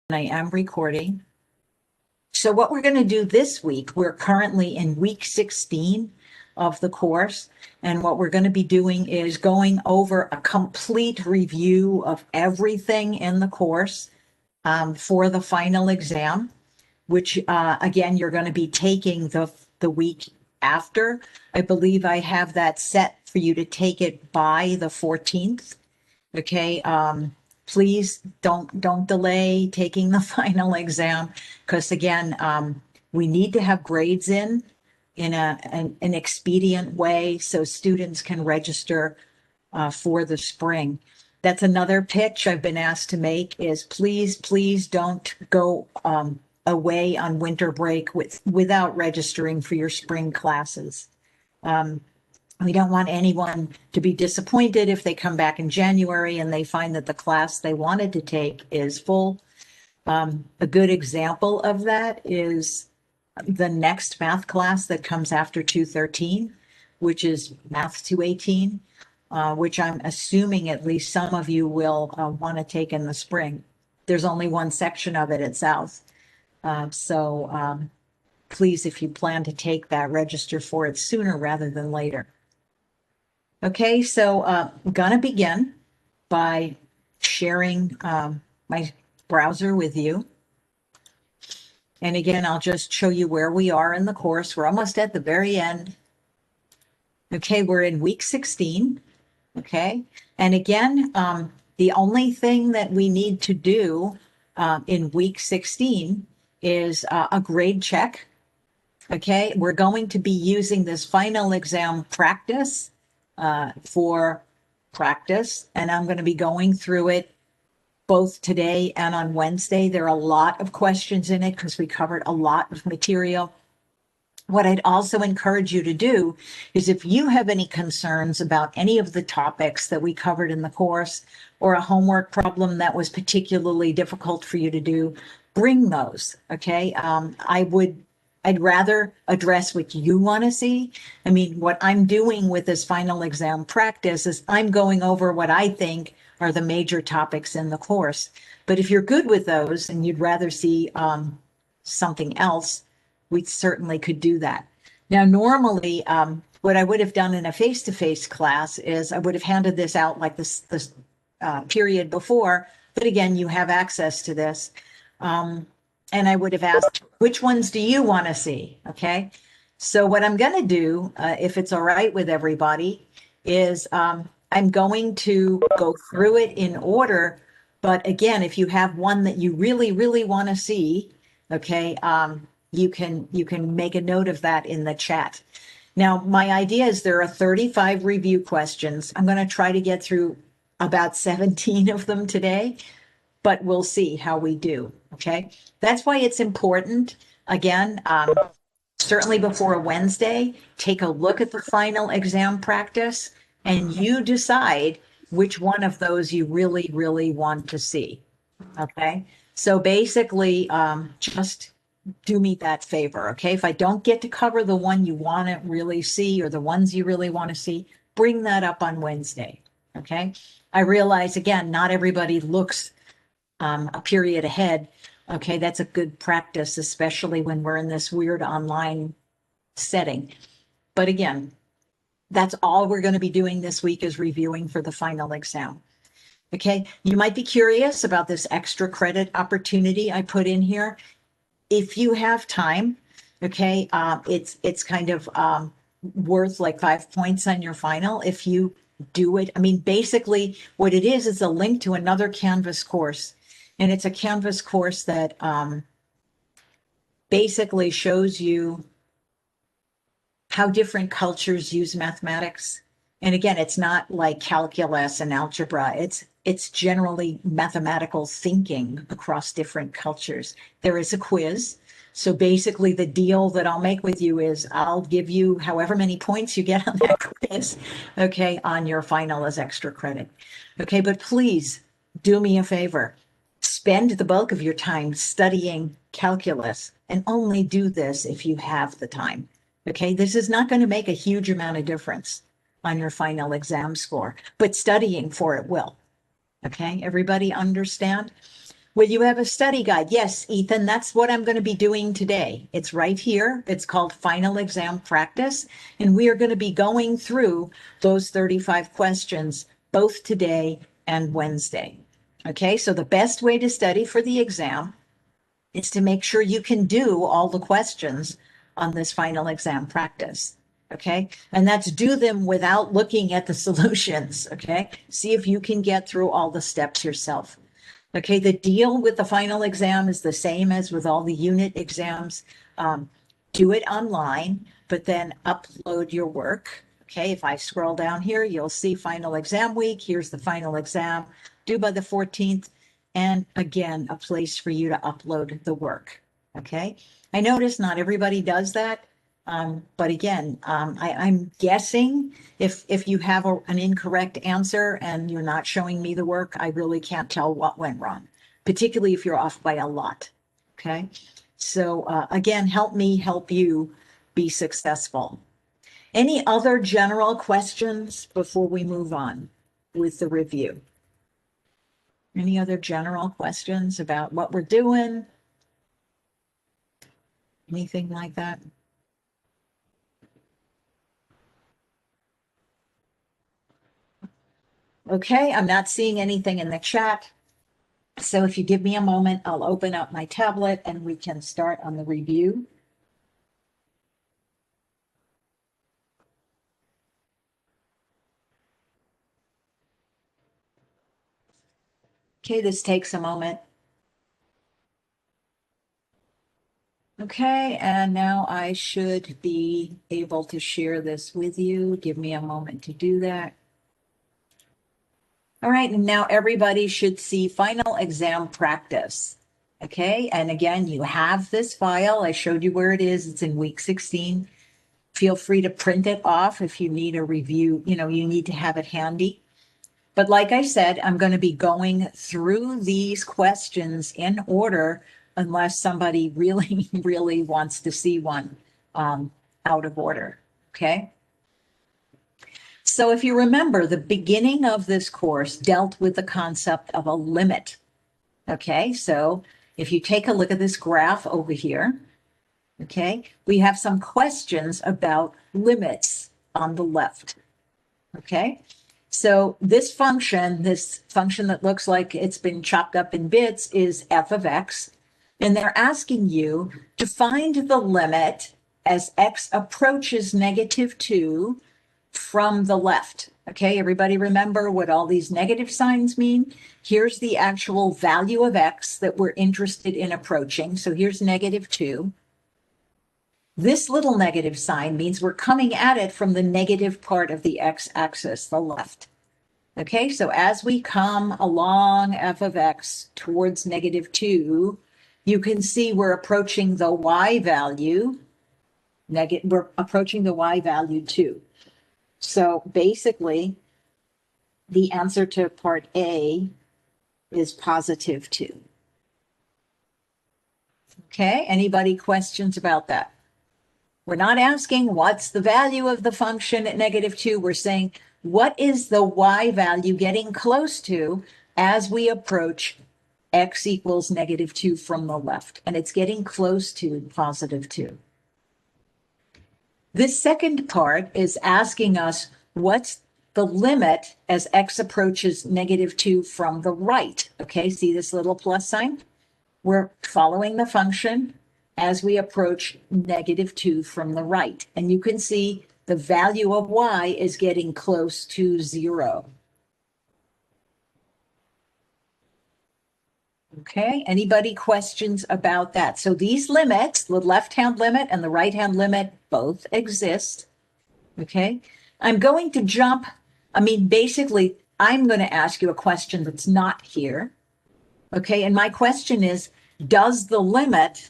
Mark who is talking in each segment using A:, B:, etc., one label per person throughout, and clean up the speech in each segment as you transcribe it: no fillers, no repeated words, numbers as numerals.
A: I am recording. So what we're going to do this week, we're currently in week 16 of the course. And what we're going to be doing is going over a complete review of everything in the course for the final exam, which again, you're going to be taking the week after. I believe I have that set for you to take it by the 14th. Okay. Please don't delay taking the final exam, because again, we need to have grades in an expedient way so students can register for the spring. That's another pitch I've been asked to make is please don't go away on winter break without registering for your spring classes. We don't want anyone to be disappointed if they come back in January and they find that the class they wanted to take is full. A good example of that is the next math class that comes after 213, which is MAT213, which I'm assuming at least some of you will want to take in the spring. There's only one section of it at South. So please, if you plan to take that, register for it sooner rather than later. Okay, so I'm going to begin by sharing my browser with you. And again, I'll just show you where we are in the course. We're almost at the very end. Okay, we're in week 16. Okay, and again, the only thing that we need to do in week 16 is a grade check. Okay, we're going to be using this final exam practice for practice, and I'm going to be going through it both today and on Wednesday. There are a lot of questions in it because we covered a lot of material. What I'd also encourage you to do is if you have any concerns about any of the topics that we covered in the course or a homework problem that was particularly difficult for you to do, bring those, okay? I'd rather address what you want to see. I mean, what I'm doing with this final exam practice is I'm going over what I think are the major topics in the course. But if you're good with those and you'd rather see something else, we certainly could do that. Now, normally, what I would have done in a face-to-face class is I would have handed this out like this period before, but again, you have access to this. And I would have asked, which ones do you want to see? Okay. So what I'm going to do, if it's all right with everybody, is I'm going to go through it in order. But again, if you have one that you really, really want to see, okay, you can make a note of that in the chat. Now, my idea is there are 35 review questions. I'm going to try to get through about 17 of them today, but we'll see how we do. Okay, that's why it's important. Again, certainly before Wednesday, take a look at the final exam practice and you decide which one of those you really, really want to see. Okay, so basically, just do me that favor. Okay, if I don't get to cover the one you want to really see or the ones you really want to see, bring that up on Wednesday. Okay, I realize again, not everybody looks a period ahead. Okay, that's a good practice, especially when we're in this weird online setting. But again, that's all we're going to be doing this week is reviewing for the final exam. Okay, you might be curious about this extra credit opportunity I put in here. If you have time, okay, it's kind of worth like 5 points on your final if you do it. I mean, basically what it is a link to another Canvas course. And it's a Canvas course that basically shows you how different cultures use mathematics. And again, it's not like calculus and algebra. It's generally mathematical thinking across different cultures. There is a quiz. So basically the deal that I'll make with you is I'll give you however many points you get on that quiz, okay, on your final as extra credit. Okay, but please do me a favor. Spend the bulk of your time studying calculus and only do this if you have the time. Okay, this is not going to make a huge amount of difference on your final exam score, but studying for it will. Okay, everybody understand? Will you have a study guide? Yes, Ethan, that's what I'm going to be doing today. It's right here. It's called Final Exam Practice, and we are going to be going through those 35 questions both today and Wednesday. Okay, so the best way to study for the exam is to make sure you can do all the questions on this final exam practice. Okay, and that's do them without looking at the solutions. Okay, see if you can get through all the steps yourself. Okay, the deal with the final exam is the same as with all the unit exams. Do it online, but then upload your work. Okay, if I scroll down here, you'll see final exam week. Here's the final exam due by the 14th. And again, a place for you to upload the work. Okay, I notice not everybody does that. But again, I'm guessing if you have an incorrect answer and you're not showing me the work, I really can't tell what went wrong, particularly if you're off by a lot. Okay. So again, help me help you be successful. Any other general questions before we move on with the review? Any other general questions about what we're doing? Anything like that? Okay, I'm not seeing anything in the chat. So if you give me a moment, I'll open up my tablet and we can start on the review. Okay, this takes a moment. Okay, and now I should be able to share this with you. Give me a moment to do that. All right, and now everybody should see final exam practice. Okay, and again, you have this file. I showed you where it is. It's in week 16. Feel free to print it off if you need a review. You need to have it handy. But like I said, I'm going to be going through these questions in order unless somebody really, really wants to see one out of order. Okay. So if you remember, the beginning of this course dealt with the concept of a limit. Okay. So if you take a look at this graph over here, okay, we have some questions about limits on the left. Okay. So this function that looks like it's been chopped up in bits is f of x. And they're asking you to find the limit as x approaches -2 from the left. Okay, everybody remember what all these negative signs mean? Here's the actual value of x that we're interested in approaching. So here's -2. This little negative sign means we're coming at it from the negative part of the x-axis, the left. Okay, so as we come along f of x towards -2, you can see we're approaching the y value. We're approaching the y value too. So basically, the answer to part A is +2. Okay, anybody questions about that? We're not asking what's the value of the function at -2. We're saying, what is the y value getting close to as we approach x equals -2 from the left? And it's getting close to +2. This second part is asking us what's the limit as x approaches -2 from the right. Okay, see this little plus sign? We're following the function as we approach -2 from the right. And you can see the value of y is getting close to 0. Okay, anybody questions about that? So these limits, the left-hand limit and the right-hand limit, both exist. Okay, I'm going to jump. Basically, I'm going to ask you a question that's not here. Okay, and my question is, does the limit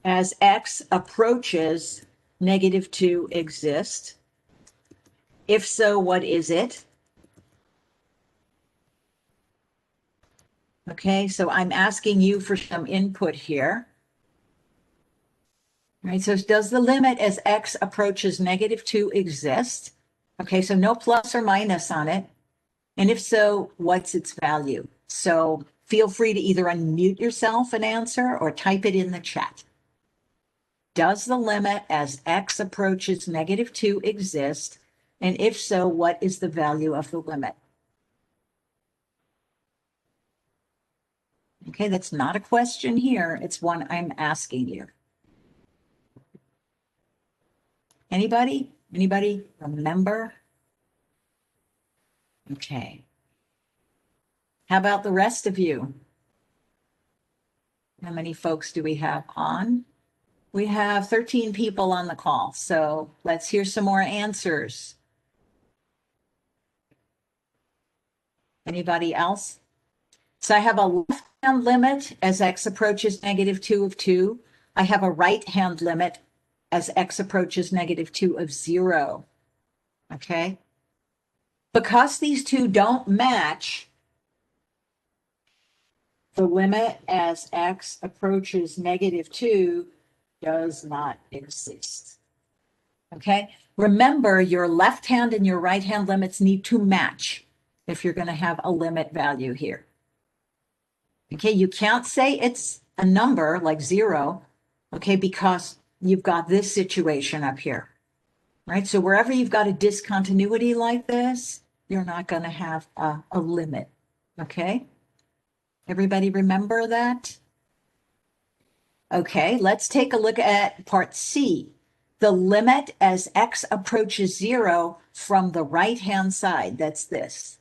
A: as x approaches -2 exist? If so, what is it? Okay, so I'm asking you for some input here. All right, so does the limit as x approaches -2 exist? Okay, so no plus or minus on it. And if so, what's its value? So feel free to either unmute yourself and answer or type it in the chat. Does the limit as x approaches -2 exist? And if so, what is the value of the limit? Okay, that's not a question here. It's one I'm asking you. Anybody? Anybody remember? Okay. How about the rest of you? How many folks do we have on? We have 13 people on the call, so let's hear some more answers. Anybody else? So I have a left-hand limit as x approaches -2 of 2. I have a right-hand limit as x approaches -2 of 0. Okay? Because these two don't match, the limit as x approaches -2 does not exist. Okay? Remember, your left hand and your right hand limits need to match if you're going to have a limit value here. Okay, you can't say it's a number like 0, okay, because you've got this situation up here, right? So wherever you've got a discontinuity like this, you're not going to have a limit, okay? Everybody remember that? Okay, let's take a look at part C. The limit as x approaches 0 from the right-hand side, that's this.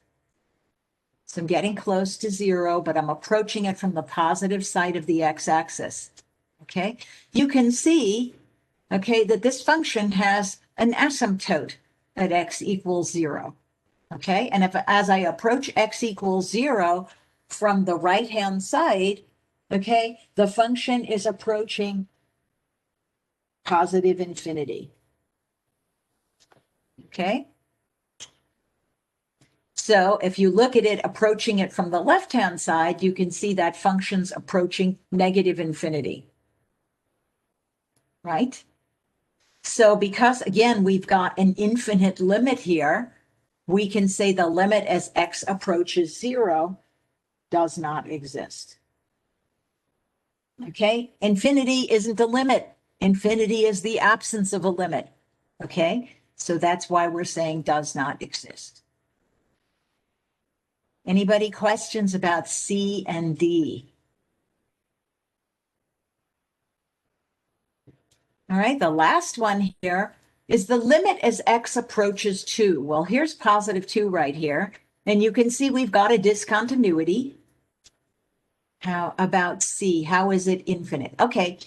A: So I'm getting close to 0, but I'm approaching it from the positive side of the x-axis, okay? You can see, okay, that this function has an asymptote at x equals 0, okay? And if as I approach x equals 0 from the right-hand side, okay, the function is approaching positive infinity, okay? So if you look at it approaching it from the left-hand side, you can see that function's approaching negative infinity, right? So because, again, we've got an infinite limit here, we can say the limit as x approaches 0 does not exist. Okay? Infinity isn't a limit. Infinity is the absence of a limit. Okay? So that's why we're saying does not exist. Anybody questions about C and D? All right, the last one here is the limit as x approaches 2. Well, here's positive 2 right here. And you can see we've got a discontinuity. How about C? How is it infinite? Okay,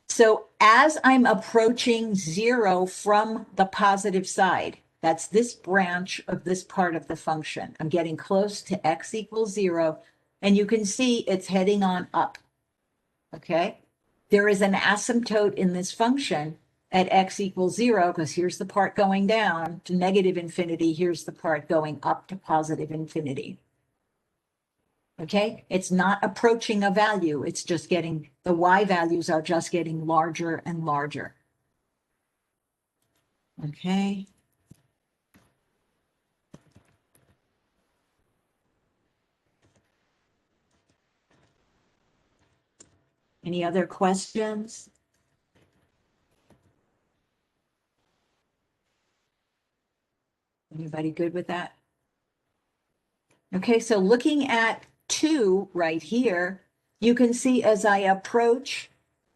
A: so as I'm approaching 0 from the positive side, that's this branch of this part of the function. I'm getting close to x equals 0, and you can see it's heading on up, okay? There is an asymptote in this function at x equals 0, because here's the part going down to negative infinity, here's the part going up to positive infinity. Okay, it's not approaching a value, it's just getting, the y values are just getting larger and larger. Okay. Any other questions? Anybody good with that? Okay, so looking at 2 right here, you can see as I approach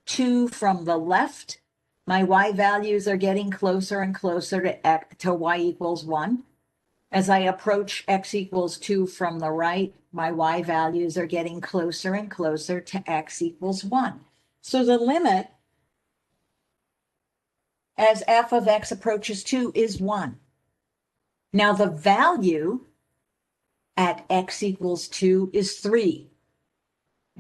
A: 2 from the left, my y values are getting closer and closer to y equals 1. As I approach x equals 2 from the right, my y values are getting closer and closer to x equals 1. So the limit as f of x approaches 2 is 1. Now the value at x equals 2 is 3.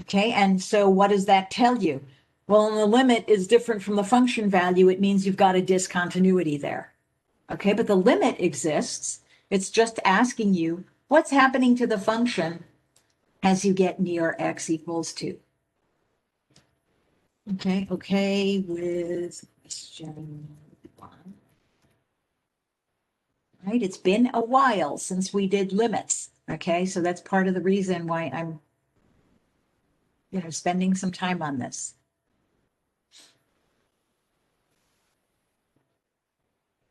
A: Okay, and so what does that tell you? Well, when the limit is different from the function value, it means you've got a discontinuity there. Okay, but the limit exists. It's just asking you what's happening to the function as you get near x equals 2. Okay with question 1. Right, it's been a while since we did limits. Okay, so that's part of the reason why I'm, spending some time on this.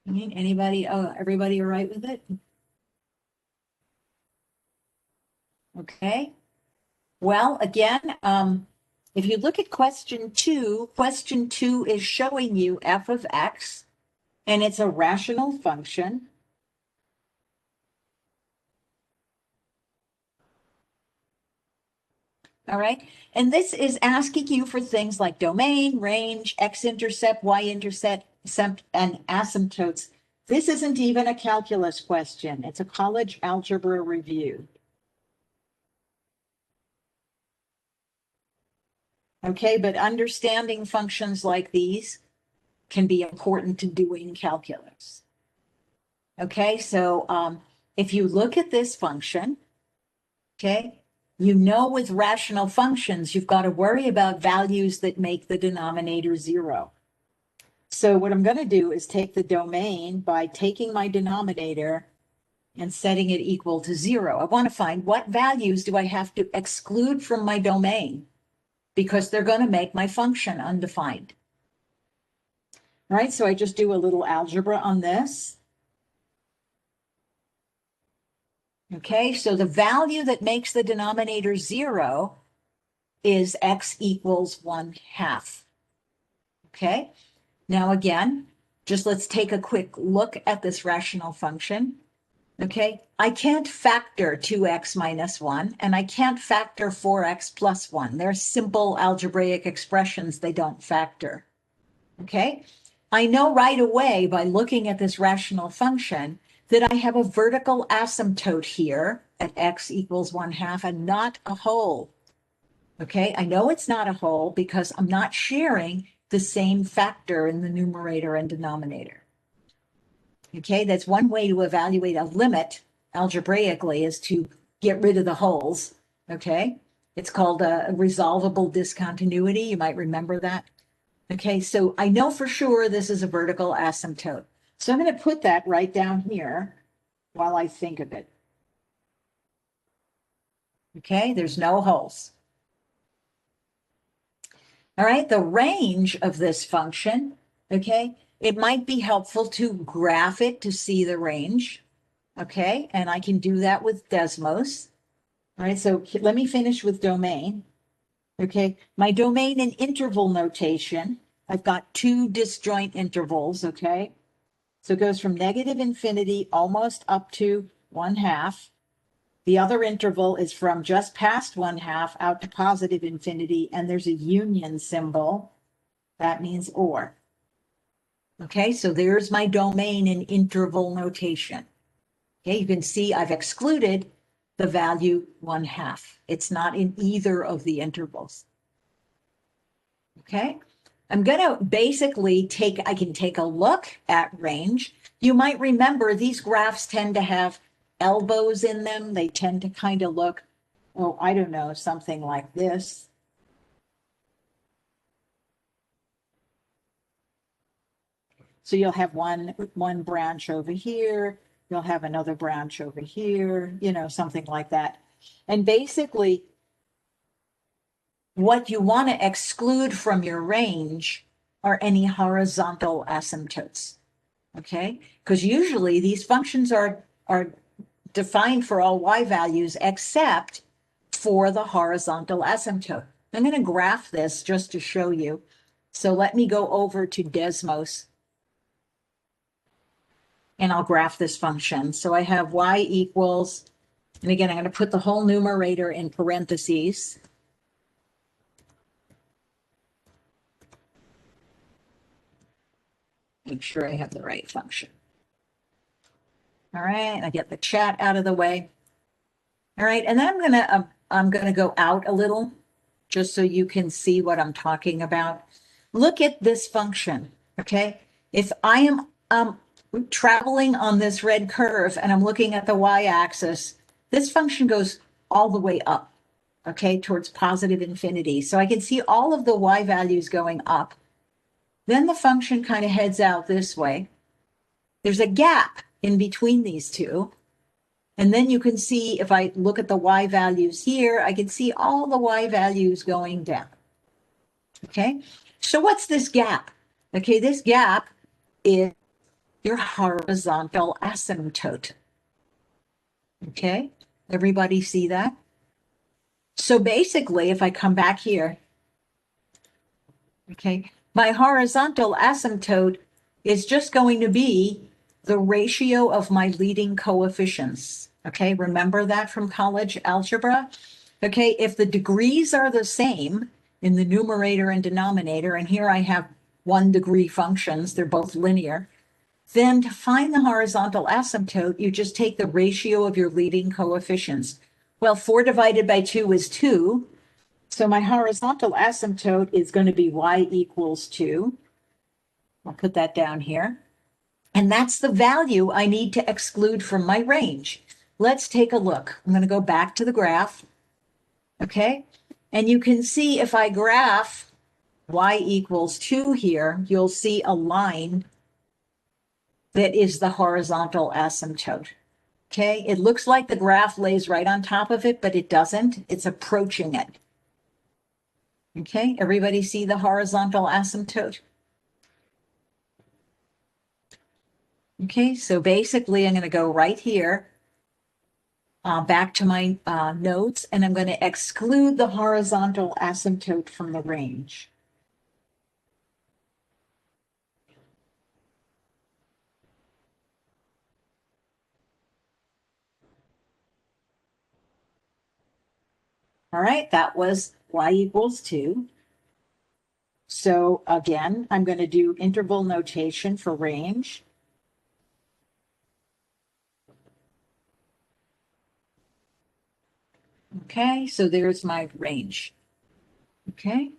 A: Anybody, everybody all right with it? Okay. Well, again, if you look at question two is showing you f of x, and it's a rational function. All right. And this is asking you for things like domain, range, x-intercept, y-intercept, and asymptotes. This isn't even a calculus question. It's a college algebra review. Okay, but understanding functions like these can be important to doing calculus. Okay, so if you look at this function, okay, you know with rational functions, you've got to worry about values that make the denominator 0. So what I'm going to do is take the domain by taking my denominator and setting it equal to 0. I want to find what values do I have to exclude from my domain because they're going to make my function undefined. All right, so I just do a little algebra on this. Okay, so the value that makes the denominator 0 is x equals 1/2. Okay, now again, just let's take a quick look at this rational function. Okay, I can't factor 2x minus 1, and I can't factor 4x plus 1. They're simple algebraic expressions, they don't factor. Okay, I know right away by looking at this rational function that I have a vertical asymptote here at x equals 1/2 and not a whole. Okay, I know it's not a whole because I'm not sharing the same factor in the numerator and denominator. Okay, that's one way to evaluate a limit algebraically is to get rid of the holes. Okay, it's called a resolvable discontinuity. You might remember that. Okay, so I know for sure this is a vertical asymptote. So I'm going to put that right down here while I think of it. Okay, there's no holes. All right, the range of this function, okay, it might be helpful to graph it to see the range. Okay, and I can do that with Desmos. All right, so let me finish with domain. Okay, my domain in interval notation, I've got two disjoint intervals, okay? So it goes from -infinity almost up to 1/2. The other interval is from just past 1/2 out to positive infinity, and there's a union symbol. That means or. Okay, so there's my domain in interval notation. Okay, you can see I've excluded the value 1/2. It's not in either of the intervals. Okay, I'm going to basically I can take a look at range. You might remember these graphs tend to have elbows in them. They tend to kind of look, oh, I don't know, something like this. So you'll have one branch over here. You'll have another branch over here, something like that. And basically, what you want to exclude from your range are any horizontal asymptotes. Okay, because usually these functions are defined for all y values except for the horizontal asymptote. I'm going to graph this just to show you. So let me go over to Desmos and I'll graph this function. So I have y equals, and again, I'm going to put the whole numerator in parentheses. Make sure I have the right function. All right, I get the chat out of the way. All right, and then I'm gonna go out a little just so you can see what I'm talking about. Look at this function, okay? If I am traveling on this red curve and I'm looking at the y-axis, this function goes all the way up, okay, towards positive infinity. So I can see all of the y values going up. Then the function kind of heads out this way. There's a gap in between these two. And then you can see, if I look at the y values here, I can see all the y values going down. Okay, so what's this gap? Okay, this gap is your horizontal asymptote. Okay, everybody see that? So basically, if I come back here, okay, my horizontal asymptote is just going to be the ratio of my leading coefficients. Okay, remember that from college algebra? Okay, if the degrees are the same in the numerator and denominator, and here I have 1 degree functions, they're both linear, then to find the horizontal asymptote, you just take the ratio of your leading coefficients. Well, 4 divided by 2 is 2. So my horizontal asymptote is going to be y equals 2. I'll put that down here. And that's the value I need to exclude from my range. Let's take a look. I'm going to go back to the graph. Okay. And you can see if I graph y equals 2 here, you'll see a line that is the horizontal asymptote. Okay, it looks like the graph lays right on top of it, but it doesn't. It's approaching it. Okay, everybody see the horizontal asymptote? Okay, so basically I'm going to go right here, back to my notes, and I'm going to exclude the horizontal asymptote from the range. All right, that was y equals 2. So again, I'm going to do interval notation for range. Okay, so there's my range. Okay.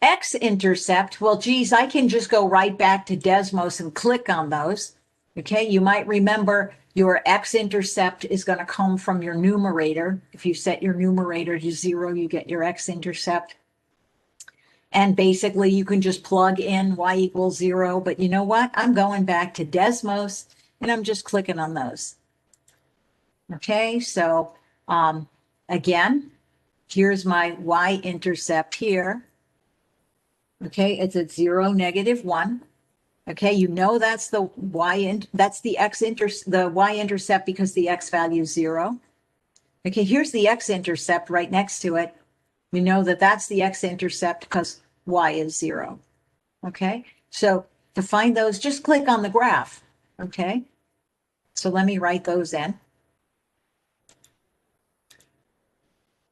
A: X-intercept, well, geez, I can just go right back to Desmos and click on those. Okay, you might remember your x-intercept is going to come from your numerator. If you set your numerator to 0, you get your x-intercept. And basically, you can just plug in y equals 0. But you know what? I'm going back to Desmos, and I'm just clicking on those. Okay, so again, here's my y-intercept here. Okay, it's at 0, -1. Okay, you know that's the that's the the y-intercept because the x value is 0. Okay, here's the x-intercept right next to it. You know that that's the x-intercept because y is 0. Okay, so to find those, just click on the graph. Okay, so let me write those in.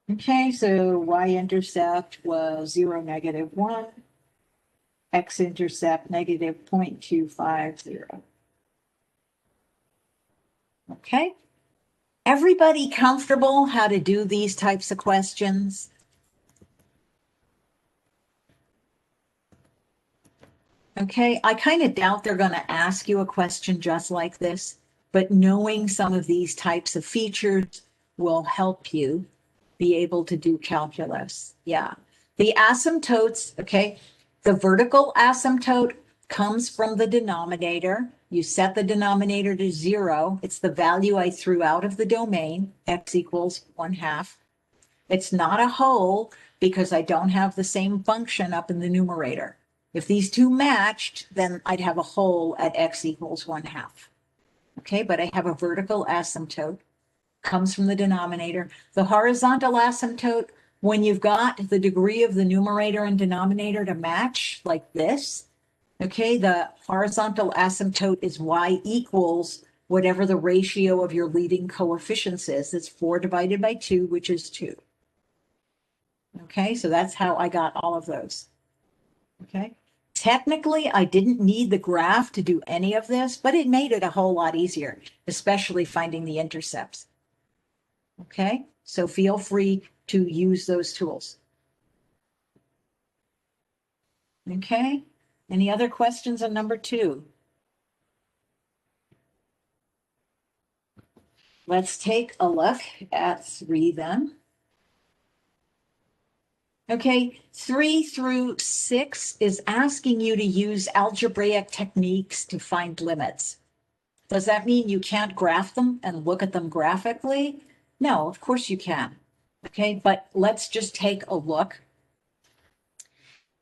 A: Okay, so y-intercept was 0, -1. X-intercept -0.250. Okay. Everybody comfortable how to do these types of questions? Okay, I kind of doubt they're going to ask you a question just like this, but knowing some of these types of features will help you be able to do calculus. Yeah. The asymptotes, okay, the vertical asymptote comes from the denominator. You set the denominator to 0. It's the value I threw out of the domain, x equals 1/2. It's not a whole because I don't have the same function up in the numerator. If these two matched, then I'd have a whole at x equals 1/2. Okay, but I have a vertical asymptote, comes from the denominator. The horizontal asymptote, when you've got the degree of the numerator and denominator to match like this, okay, the horizontal asymptote is y equals whatever the ratio of your leading coefficients is. It's 4 divided by 2, which is 2. Okay, so that's how I got all of those. Okay, technically, I didn't need the graph to do any of this, but it made it a whole lot easier, especially finding the intercepts. Okay, so feel free to use those tools. Okay, any other questions on number 2? Let's take a look at 3 then. Okay, 3 through 6 is asking you to use algebraic techniques to find limits. Does that mean you can't graph them and look at them graphically? No, of course you can. Okay, but let's just take a look.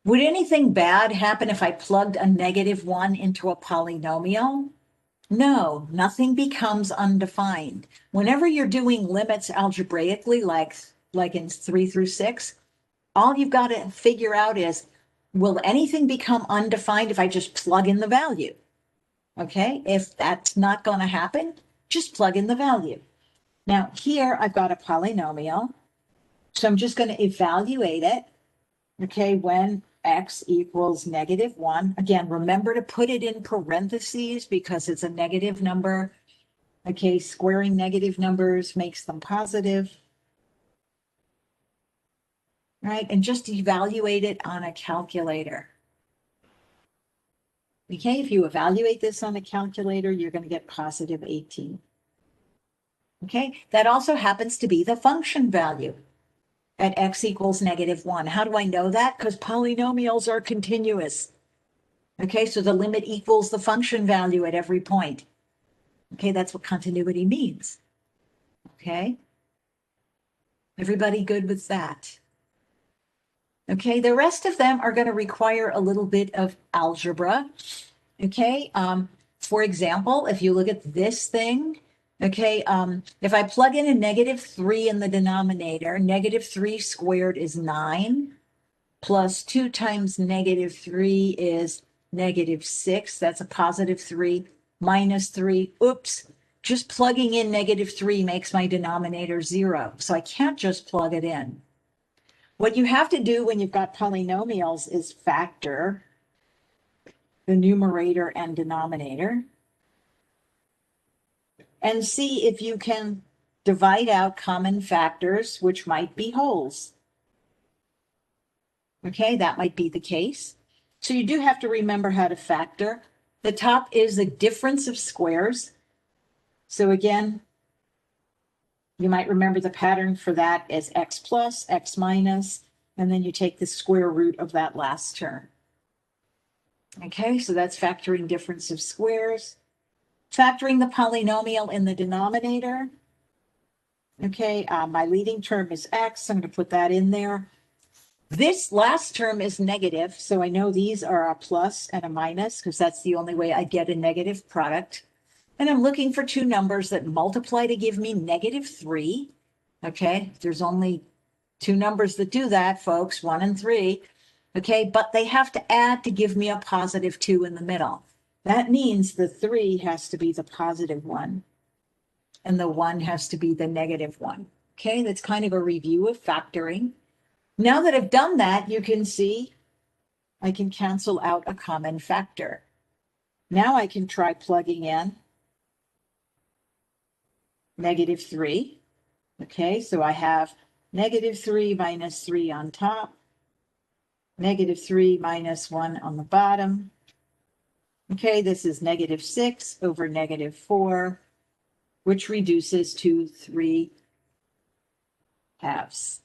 A: Would anything bad happen if I plugged a -1 into a polynomial? No, nothing becomes undefined. Whenever you're doing limits algebraically, like in 3 through 6, all you've got to figure out is, will anything become undefined if I just plug in the value? Okay, if that's not going to happen, just plug in the value. Now here I've got a polynomial, so I'm just going to evaluate it, okay, when x equals -1. Again, remember to put it in parentheses because it's a negative number. Okay, squaring negative numbers makes them positive. Right, and just evaluate it on a calculator. Okay, if you evaluate this on a calculator, you're going to get positive 18. Okay, that also happens to be the function value at x equals -1. How do I know that? Because polynomials are continuous. Okay, so the limit equals the function value at every point. Okay, that's what continuity means. Okay, everybody good with that? Okay, the rest of them are going to require a little bit of algebra. Okay, for example, if you look at this thing, okay, if I plug in a -3 in the denominator, -3 squared is 9, plus 2 times -3 is -6. That's a +3, minus 3. Oops, just plugging in -3 makes my denominator 0. So I can't just plug it in. What you have to do when you've got polynomials is factor the numerator and denominator and see if you can divide out common factors, which might be wholes. Okay, that might be the case. So you do have to remember how to factor. The top is the difference of squares. So again, you might remember the pattern for that as x plus, x minus, and then you take the square root of that last term. Okay, so that's factoring difference of squares. Factoring the polynomial in the denominator. Okay, my leading term is x. I'm going to put that in there. This last term is negative, so I know these are a plus and a minus because that's the only way I get a negative product. And I'm looking for two numbers that multiply to give me -3. Okay, there's only two numbers that do that, folks, 1 and 3. Okay, but they have to add to give me a +2 in the middle. That means the 3 has to be the positive one, and the 1 has to be the negative one. Okay, that's kind of a review of factoring. Now that I've done that, you can see I can cancel out a common factor. Now I can try plugging in -3. Okay, so I have -3 minus 3 on top, -3 minus 1 on the bottom. Okay, this is -6 over -4, which reduces to 3/2.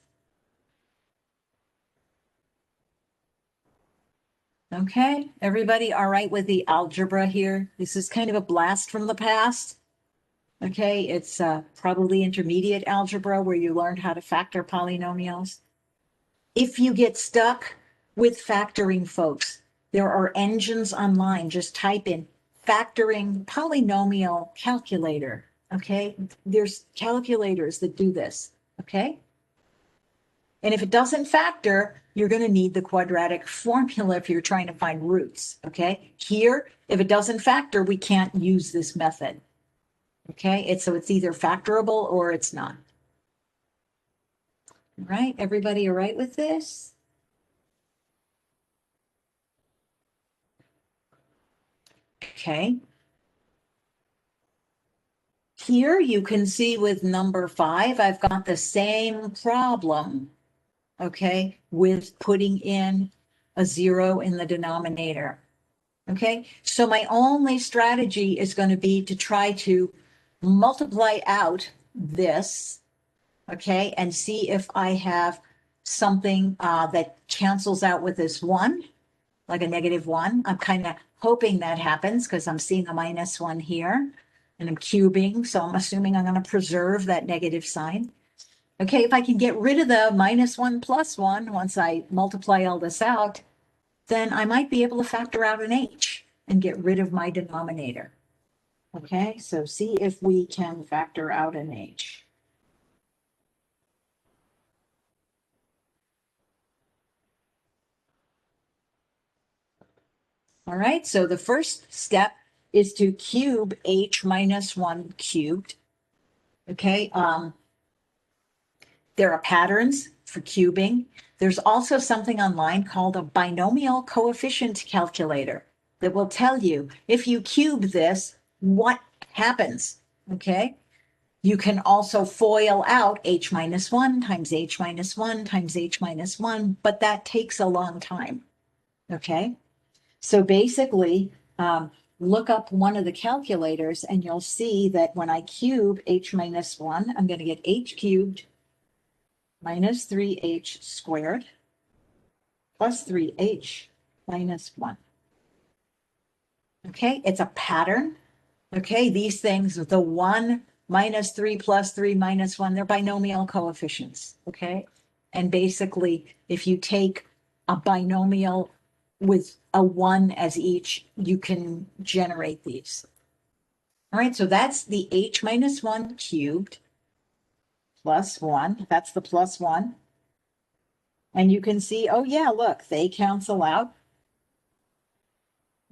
A: Okay, everybody all right with the algebra here? This is kind of a blast from the past. Okay, it's probably intermediate algebra where you learned how to factor polynomials. If you get stuck with factoring, folks, there are engines online. Just type in factoring polynomial calculator. Okay, there's calculators that do this. Okay, and if it doesn't factor, you're going to need the quadratic formula if you're trying to find roots. Okay, here, if it doesn't factor, we can't use this method. Okay, so it's either factorable or it's not. All right, everybody all right with this? Okay. Here you can see with number 5, I've got the same problem, okay, with putting in a 0 in the denominator. Okay, so my only strategy is going to be to try to multiply out this, okay, and see if I have something that cancels out with this 1, like a -1. I'm kind of hoping that happens because I'm seeing a -1 here. and I'm cubing, so I'm assuming I'm going to preserve that negative sign. Okay, if I can get rid of the -1 plus 1 once I multiply all this out, then I might be able to factor out an h and get rid of my denominator. Okay, so see if we can factor out an h. All right, so the first step is to cube h minus 1 cubed. Okay, there are patterns for cubing. There's also something online called a binomial coefficient calculator that will tell you if you cube this, what happens. Okay, you can also FOIL out h minus 1 times h minus 1 times h minus 1, but that takes a long time. Okay, so basically, look up one of the calculators and you'll see that when I cube h minus 1, I'm going to get h cubed minus 3h squared plus 3h minus 1. Okay, it's a pattern. Okay, these things, the 1 minus 3 plus 3 minus 1, they're binomial coefficients. Okay, and basically, if you take a binomial with a 1 as each, you can generate these. All right, so that's the h minus 1 cubed plus 1. That's the plus 1. And you can see, oh yeah, look, they cancel out.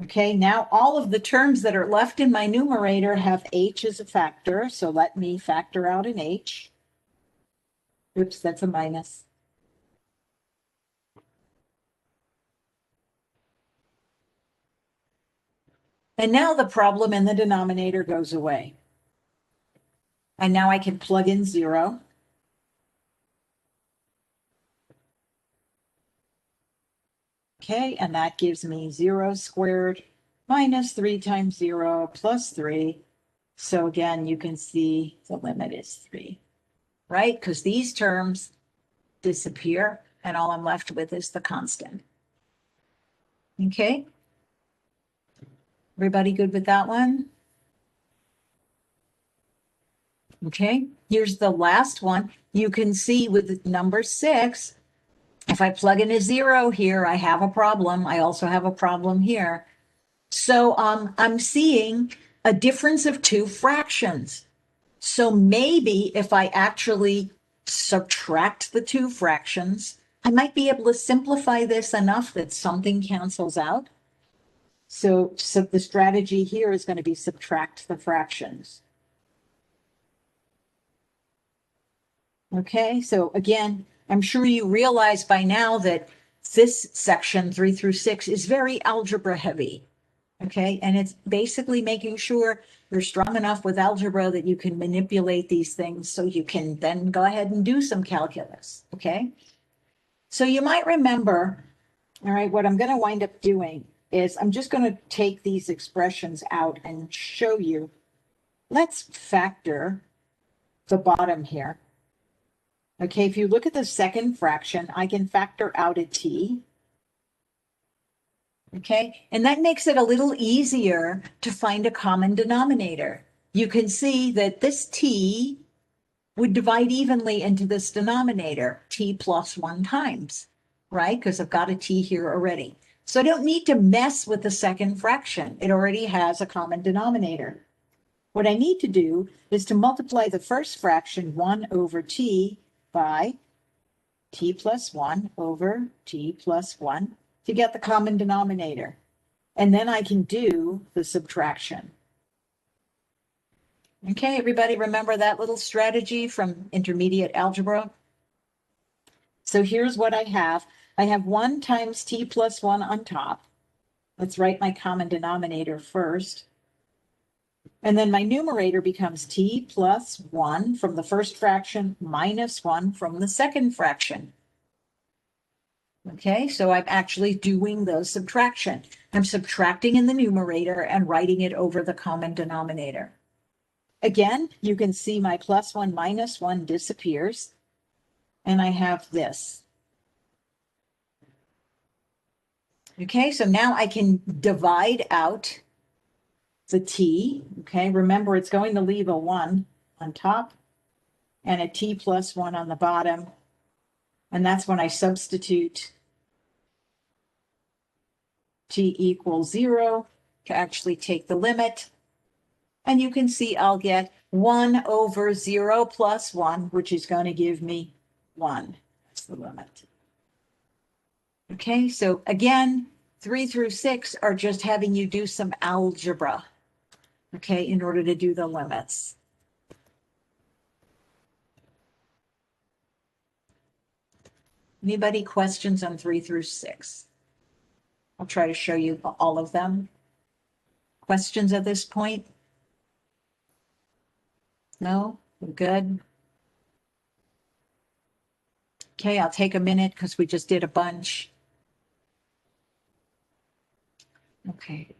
A: Okay, now all of the terms that are left in my numerator have h as a factor, so let me factor out an h. Oops, that's a minus. And now the problem in the denominator goes away. And now I can plug in 0. Okay, and that gives me 0 squared minus 3 times 0 plus 3. So again, you can see the limit is 3, right? Because these terms disappear, and all I'm left with is the constant. Okay? Everybody good with that one? Okay, here's the last one. You can see with number 6, if I plug in a 0 here, I have a problem. I also have a problem here. So I'm seeing a difference of 2 fractions. So maybe if I actually subtract the 2 fractions, I might be able to simplify this enough that something cancels out. So the strategy here is going to be subtract the fractions. Okay, so again, I'm sure you realize by now that this section 3 through 6 is very algebra heavy. Okay, and it's basically making sure you're strong enough with algebra that you can manipulate these things so you can then go ahead and do some calculus. Okay, so you might remember, all right, what I'm going to wind up doing is I'm just going to take these expressions out and show you. Let's factor the bottom here. Okay, if you look at the second fraction, I can factor out a t. Okay, and that makes it a little easier to find a common denominator. You can see that this t would divide evenly into this denominator, t plus 1 times, right? Because I've got a t here already. So I don't need to mess with the second fraction. It already has a common denominator. What I need to do is to multiply the first fraction, 1 over t, by t plus 1 over t plus 1 to get the common denominator. And then I can do the subtraction. Okay, everybody remember that little strategy from intermediate algebra? So here's what I have. I have 1 times t plus 1 on top. Let's write my common denominator first. And then my numerator becomes t plus 1 from the first fraction minus 1 from the second fraction. Okay, so I'm actually doing the subtraction. I'm subtracting in the numerator and writing it over the common denominator. Again, you can see my plus 1 minus 1 disappears, and I have this. Okay, so now I can divide out the t, okay? Remember, it's going to leave a 1 on top and a t plus 1 on the bottom. And that's when I substitute t equals 0 to actually take the limit. And you can see I'll get 1 over 0 plus 1, which is going to give me 1. That's the limit. Okay, so again, 3 through 6 are just having you do some algebra, okay, in order to do the limits. Anybody questions on 3 through 6? I'll try to show you all of them. Questions at this point? No? We're good? Okay, I'll take a minute because we just did a bunch. Okay.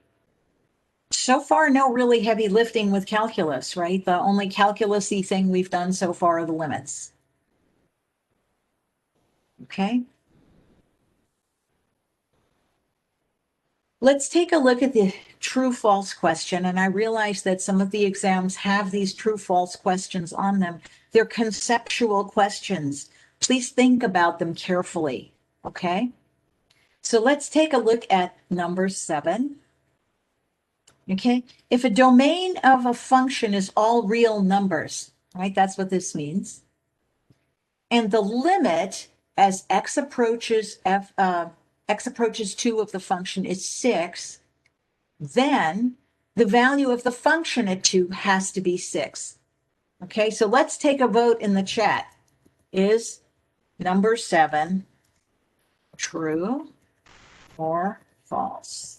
A: So far, no really heavy lifting with calculus, right? The only calculus-y thing we've done so far are the limits. Okay. Let's take a look at the true-false question. And I realize that some of the exams have these true-false questions on them. They're conceptual questions. Please think about them carefully, okay? So let's take a look at number 7. Okay, if a domain of a function is all real numbers, right? That's what this means. And the limit as x approaches 2 of the function is 6, then the value of the function at 2 has to be 6. Okay, so let's take a vote in the chat. Is number 7 true or false?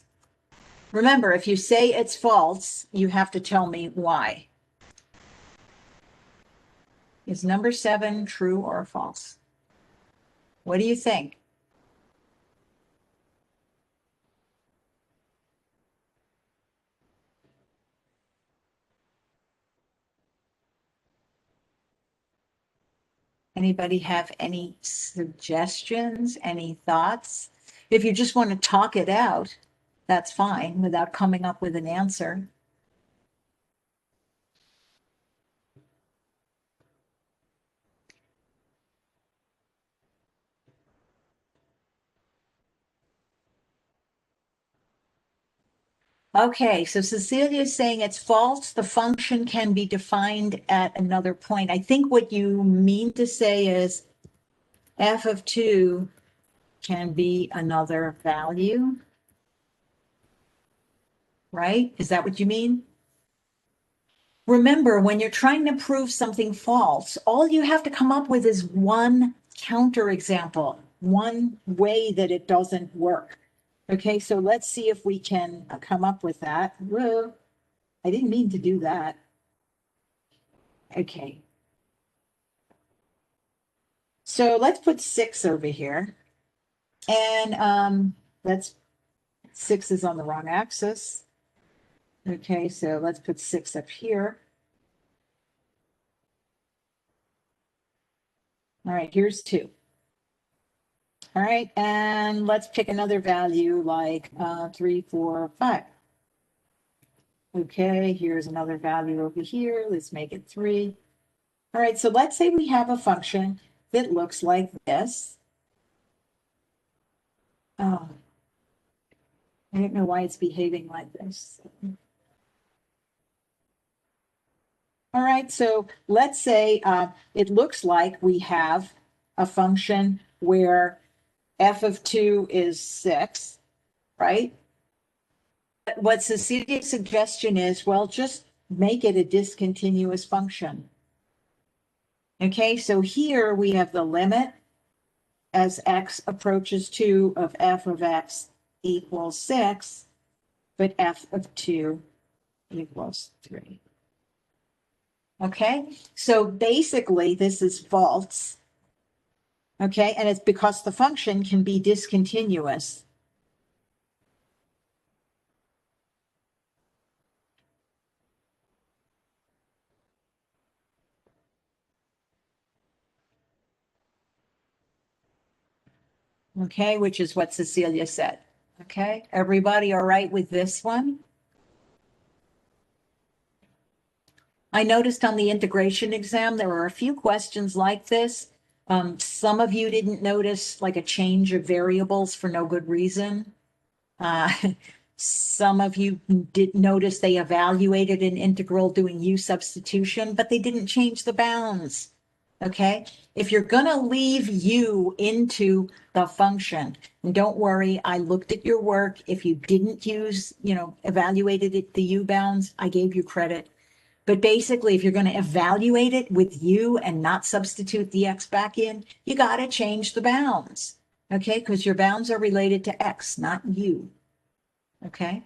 A: Remember, if you say it's false, you have to tell me why. Is number 7 true or false? What do you think? Anybody have any suggestions, any thoughts? If you just want to talk it out, that's fine without coming up with an answer. Okay, so Cecilia is saying it's false. The function can be defined at another point. I think what you mean to say is f of 2 can be another value, right? Is that what you mean? Remember, when you're trying to prove something false, all you have to come up with is one counterexample, one way that it doesn't work. Okay, so let's see if we can come up with that. Whoa, I didn't mean to do that. Okay. So let's put 6 over here. And that's 6 is on the wrong axis. Okay, so let's put 6 up here. All right, here's 2. All right, and let's pick another value like 3, 4, 5. Okay, here's another value over here. Let's make it 3. All right, so let's say we have a function that looks like this. Oh, I don't know why it's behaving like this. All right, so let's say it looks like we have a function where f of 2 is 6, right? What Cecilia's suggestion is, well, just make it a discontinuous function. Okay, so here we have the limit as x approaches 2 of f of x equals 6, but f of 2 equals 3. Okay, so basically this is false. Okay, and it's because the function can be discontinuous. Okay, which is what Cecilia said. Okay, everybody all right with this one? I noticed on the integration exam, there were a few questions like this. Some of you didn't notice like a change of variables for no good reason. Uh, some of you did notice they evaluated an integral doing u substitution, but they didn't change the bounds. Okay, if you're gonna leave u into the function, and don't worry, I looked at your work. If you didn't use, evaluated it, the u bounds, I gave you credit. But basically, if you're going to evaluate it with u and not substitute the x back in, you got to change the bounds. Okay, because your bounds are related to x, not u. Okay.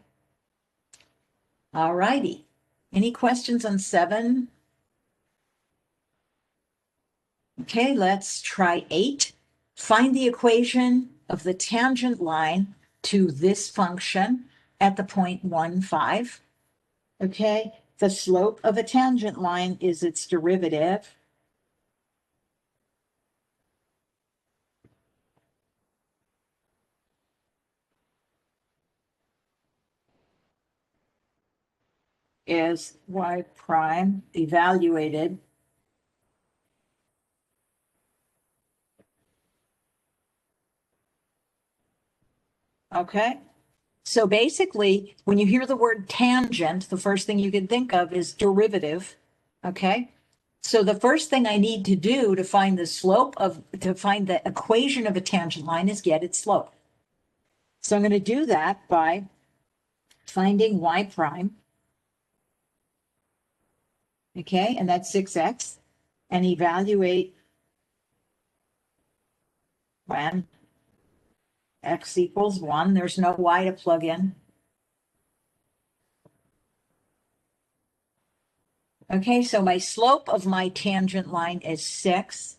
A: All righty. Any questions on 7? Okay, let's try 8. Find the equation of the tangent line to this function at the point 1, 5. Okay, the slope of a tangent line is its derivative. Is y prime evaluated okay? So basically, when you hear the word tangent, the first thing you can think of is derivative, okay? So the first thing I need to do to find to find the equation of a tangent line is get its slope. So I'm going to do that by finding y prime, okay? And that's 6x, and evaluate when x equals 1. There's no y to plug in. Okay, so my slope of my tangent line is 6,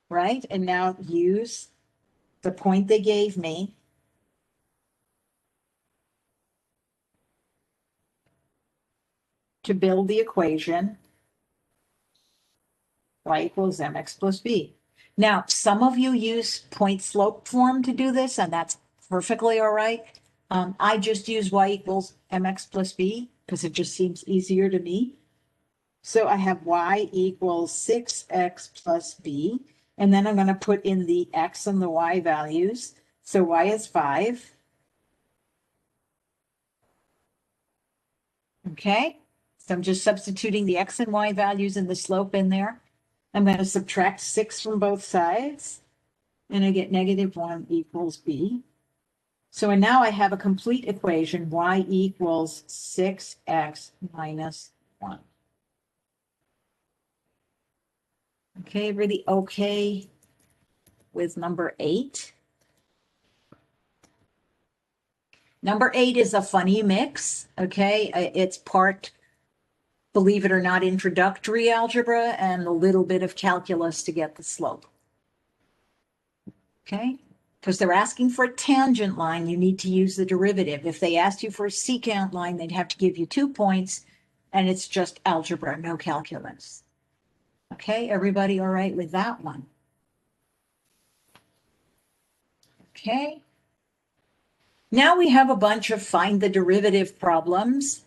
A: right? And now use the point they gave me to build the equation y equals mx plus b. Now, some of you use point slope form to do this, and that's perfectly all right. I just use y equals mx plus b because it just seems easier to me. So I have y equals 6x plus b, and then I'm going to put in the x and the y values. So y is 5. Okay, so I'm just substituting the x and y values and the slope in there. I'm going to subtract 6 from both sides, and I get -1 equals b. So and now I have a complete equation, y equals 6x minus 1. Okay, really okay with number 8. Number 8 is a funny mix, okay? It's part, believe it or not, introductory algebra and a little bit of calculus to get the slope. Okay? Because they're asking for a tangent line, you need to use the derivative. If they asked you for a secant line, they'd have to give you 2 points, and it's just algebra, no calculus. Okay, everybody all right with that one? Okay. Now we have a bunch of find the derivative problems.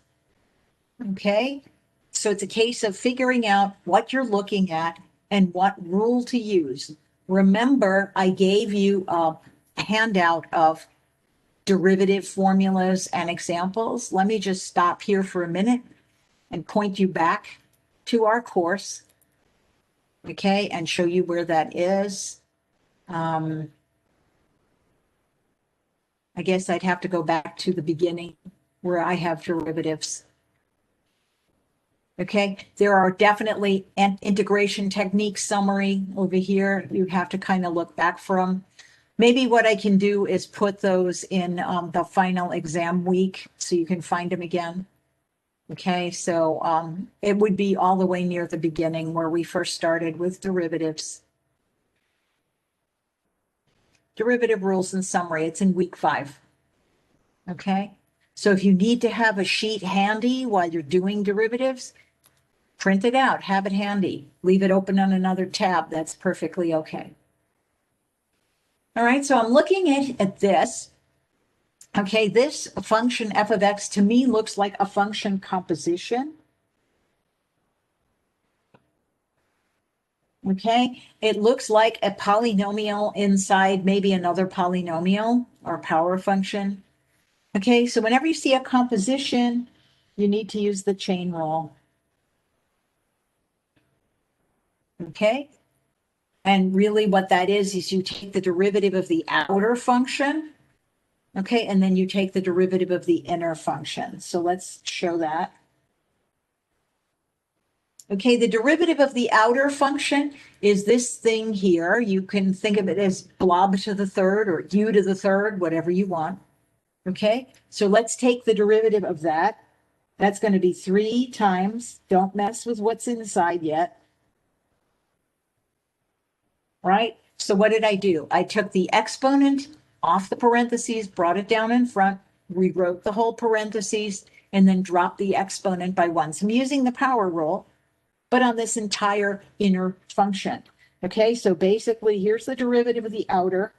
A: Okay, so it's a case of figuring out what you're looking at and what rule to use. Remember, I gave you a handout of derivative formulas and examples. Let me just stop here for a minute and point you back to our course, okay, and show you where that is. I guess I'd have to go back to the beginning where I have derivatives. Okay, there are definitely an integration technique summary over here. You have to kind of look back from. Maybe what I can do is put those in the final exam week so you can find them again. Okay, so it would be all the way near the beginning where we first started with derivatives. Derivative rules and summary, it's in week 5. Okay, so if you need to have a sheet handy while you're doing derivatives, print it out, have it handy, leave it open on another tab. That's perfectly okay. All right, so I'm looking at this. Okay, this function f of x to me looks like a function composition. Okay, it looks like a polynomial inside maybe another polynomial or power function. Okay, so whenever you see a composition, you need to use the chain rule. Okay, and really what that is you take the derivative of the outer function, okay, and then you take the derivative of the inner function. So let's show that. Okay, the derivative of the outer function is this thing here. You can think of it as blob to the third or u to the third, whatever you want. Okay, so let's take the derivative of that. That's going to be 3 times, don't mess with what's inside yet. Right? So what did I do? I took the exponent off the parentheses, brought it down in front, rewrote the whole parentheses, and then dropped the exponent by 1. So I'm using the power rule, but on this entire inner function. Okay, so basically here's the derivative of the outer,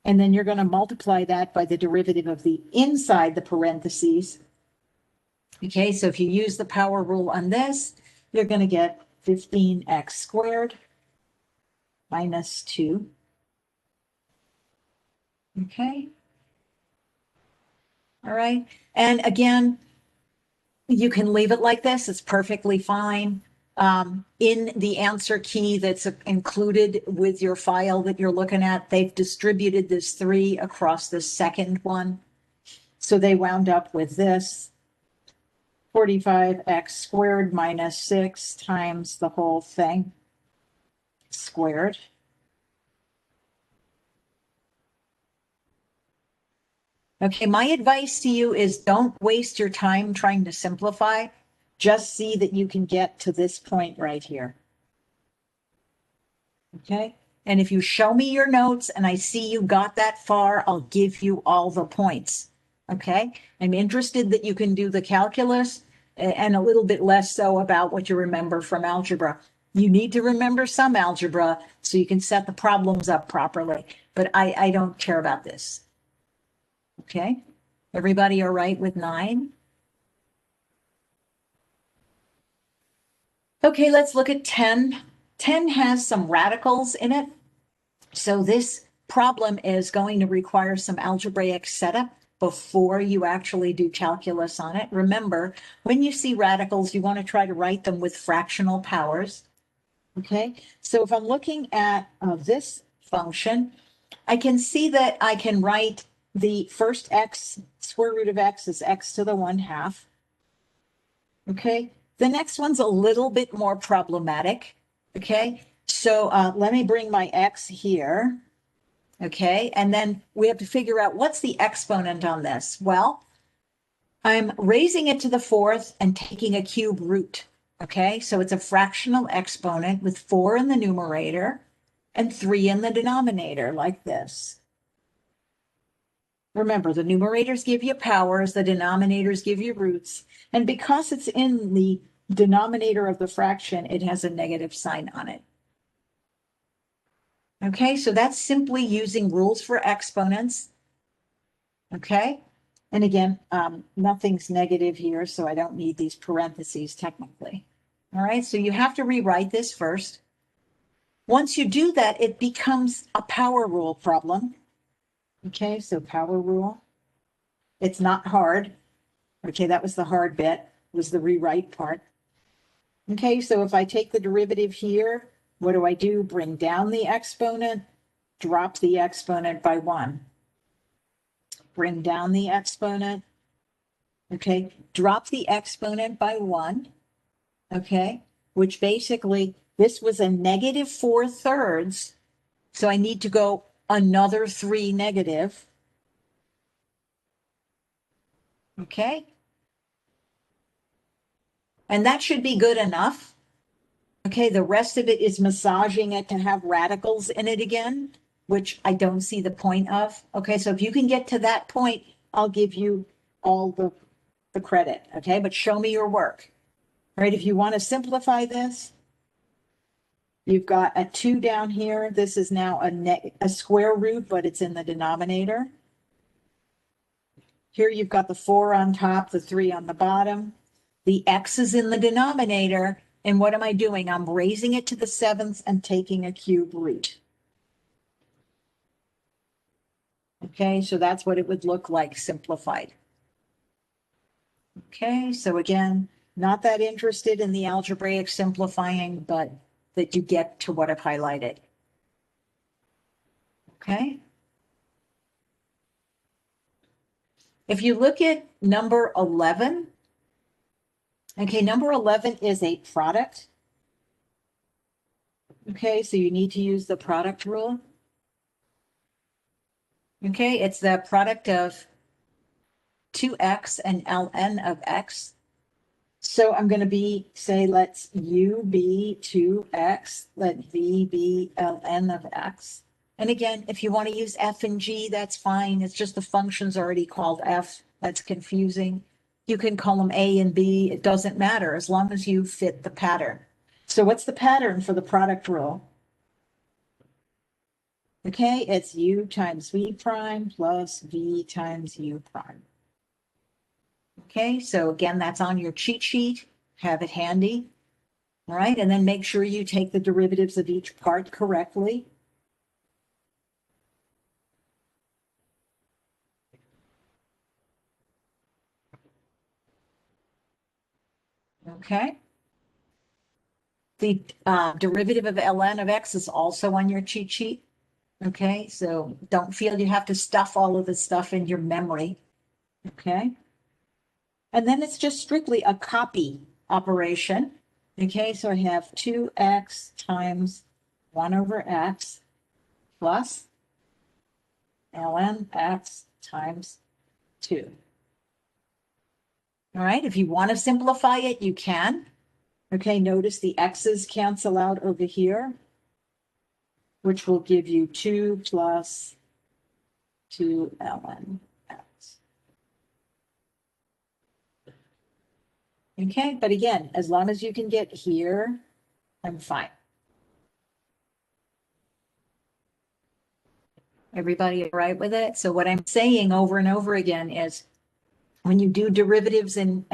A: and then you're going to multiply that by the derivative of the inside the parentheses. Okay, so if you use the power rule on this, you're going to get 15x squared minus 2. Okay. All right. And again, you can leave it like this. It's perfectly fine. In the answer key that's included with your file that you're looking at, they've distributed this 3 across the second one. So they wound up with this 45x squared minus 6 times the whole thing squared. Okay, my advice to you is don't waste your time trying to simplify. Just see that you can get to this point right here. Okay, and if you show me your notes and I see you got that far, I'll give you all the points. Okay, I'm interested that you can do the calculus and a little bit less so about what you remember from algebra. You need to remember some algebra so you can set the problems up properly, but I don't care about this. Okay, everybody all right with 9? Okay, let's look at 10. 10 has some radicals in it. So this problem is going to require some algebraic setup before you actually do calculus on it. Remember, when you see radicals, you want to try to write them with fractional powers. Okay, so if I'm looking at this function, I can see that I can write the first x, square root of x is x to the 1/2. Okay, the next one's a little bit more problematic. Okay, so let me bring my x here. Okay, and then we have to figure out what's the exponent on this. Well, I'm raising it to the 4th and taking a cube root. Okay, so it's a fractional exponent with 4 in the numerator and 3 in the denominator, like this. Remember, the numerators give you powers, the denominators give you roots. And because it's in the denominator of the fraction, it has a negative sign on it. Okay, so that's simply using rules for exponents. Okay, and again, nothing's negative here, so I don't need these parentheses technically. All right, so you have to rewrite this first. Once you do that, it becomes a power rule problem. Okay, so power rule. It's not hard. Okay, that was the hard bit, was the rewrite part. Okay, so if I take the derivative here, what do? Bring down the exponent, drop the exponent by 1. Bring down the exponent. Okay, drop the exponent by 1. Okay, which basically, this was a negative 4/3. So I need to go another 3 negative. Okay. And that should be good enough. Okay, the rest of it is massaging it to have radicals in it again, which I don't see the point of. Okay, so if you can get to that point, I'll give you all the credit. Okay, but show me your work. All right, if you want to simplify this, you've got a 2 down here. This is now a square root, but it's in the denominator. Here you've got the 4 on top, the 3 on the bottom. The x is in the denominator, And what am I doing? I'm raising it to the seventh and taking a cube root. Okay, so that's what it would look like simplified. Okay, so again, not that interested in the algebraic simplifying, but that you get to what I've highlighted. Okay. If you look at number 11, okay, number 11 is a product. Okay, so you need to use the product rule. Okay, it's the product of 2x and ln of x. So I'm going to say, let's u be 2x, let v be ln of x. And again, if you want to use f and g, that's fine. It's just the function's already called f. That's confusing. You can call them a and b. It doesn't matter as long as you fit the pattern. So what's the pattern for the product rule? Okay, it's u times v prime plus v times u prime. Okay, so again, that's on your cheat sheet. Have it handy. All right, and then make sure you take the derivatives of each part correctly. Okay. The derivative of ln of x is also on your cheat sheet. Okay, so don't feel you have to stuff all of this stuff in your memory. Okay. And then it's just strictly a copy operation. Okay, so I have 2x times 1 over x plus ln x times 2. All right, if you want to simplify it, you can. Okay, notice the x's cancel out over here, which will give you 2 plus 2 ln x. Okay, but again, as long as you can get here, I'm fine. Everybody all right with it? So what I'm saying over and over again is when you do derivatives and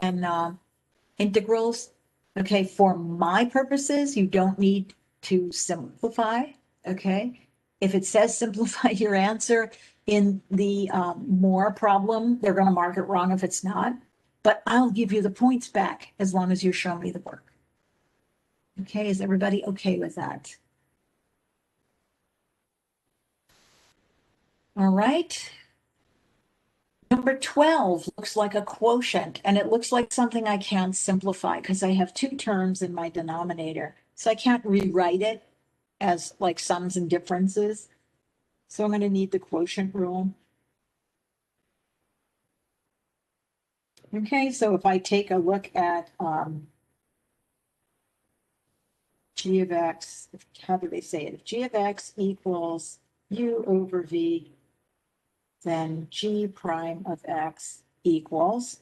A: integrals, okay, for my purposes, you don't need to simplify, okay? If it says simplify your answer in the more problem, they're going to mark it wrong if it's not, but I'll give you the points back as long as you show me the work. Okay, is everybody okay with that? All right. Number 12 looks like a quotient, and it looks like something I can't simplify because I have two terms in my denominator. So I can't rewrite it as like sums and differences. So I'm going to need the quotient rule. Okay, so if I take a look at g of x, how do they say it? If g of x equals u over v, then g prime of x equals,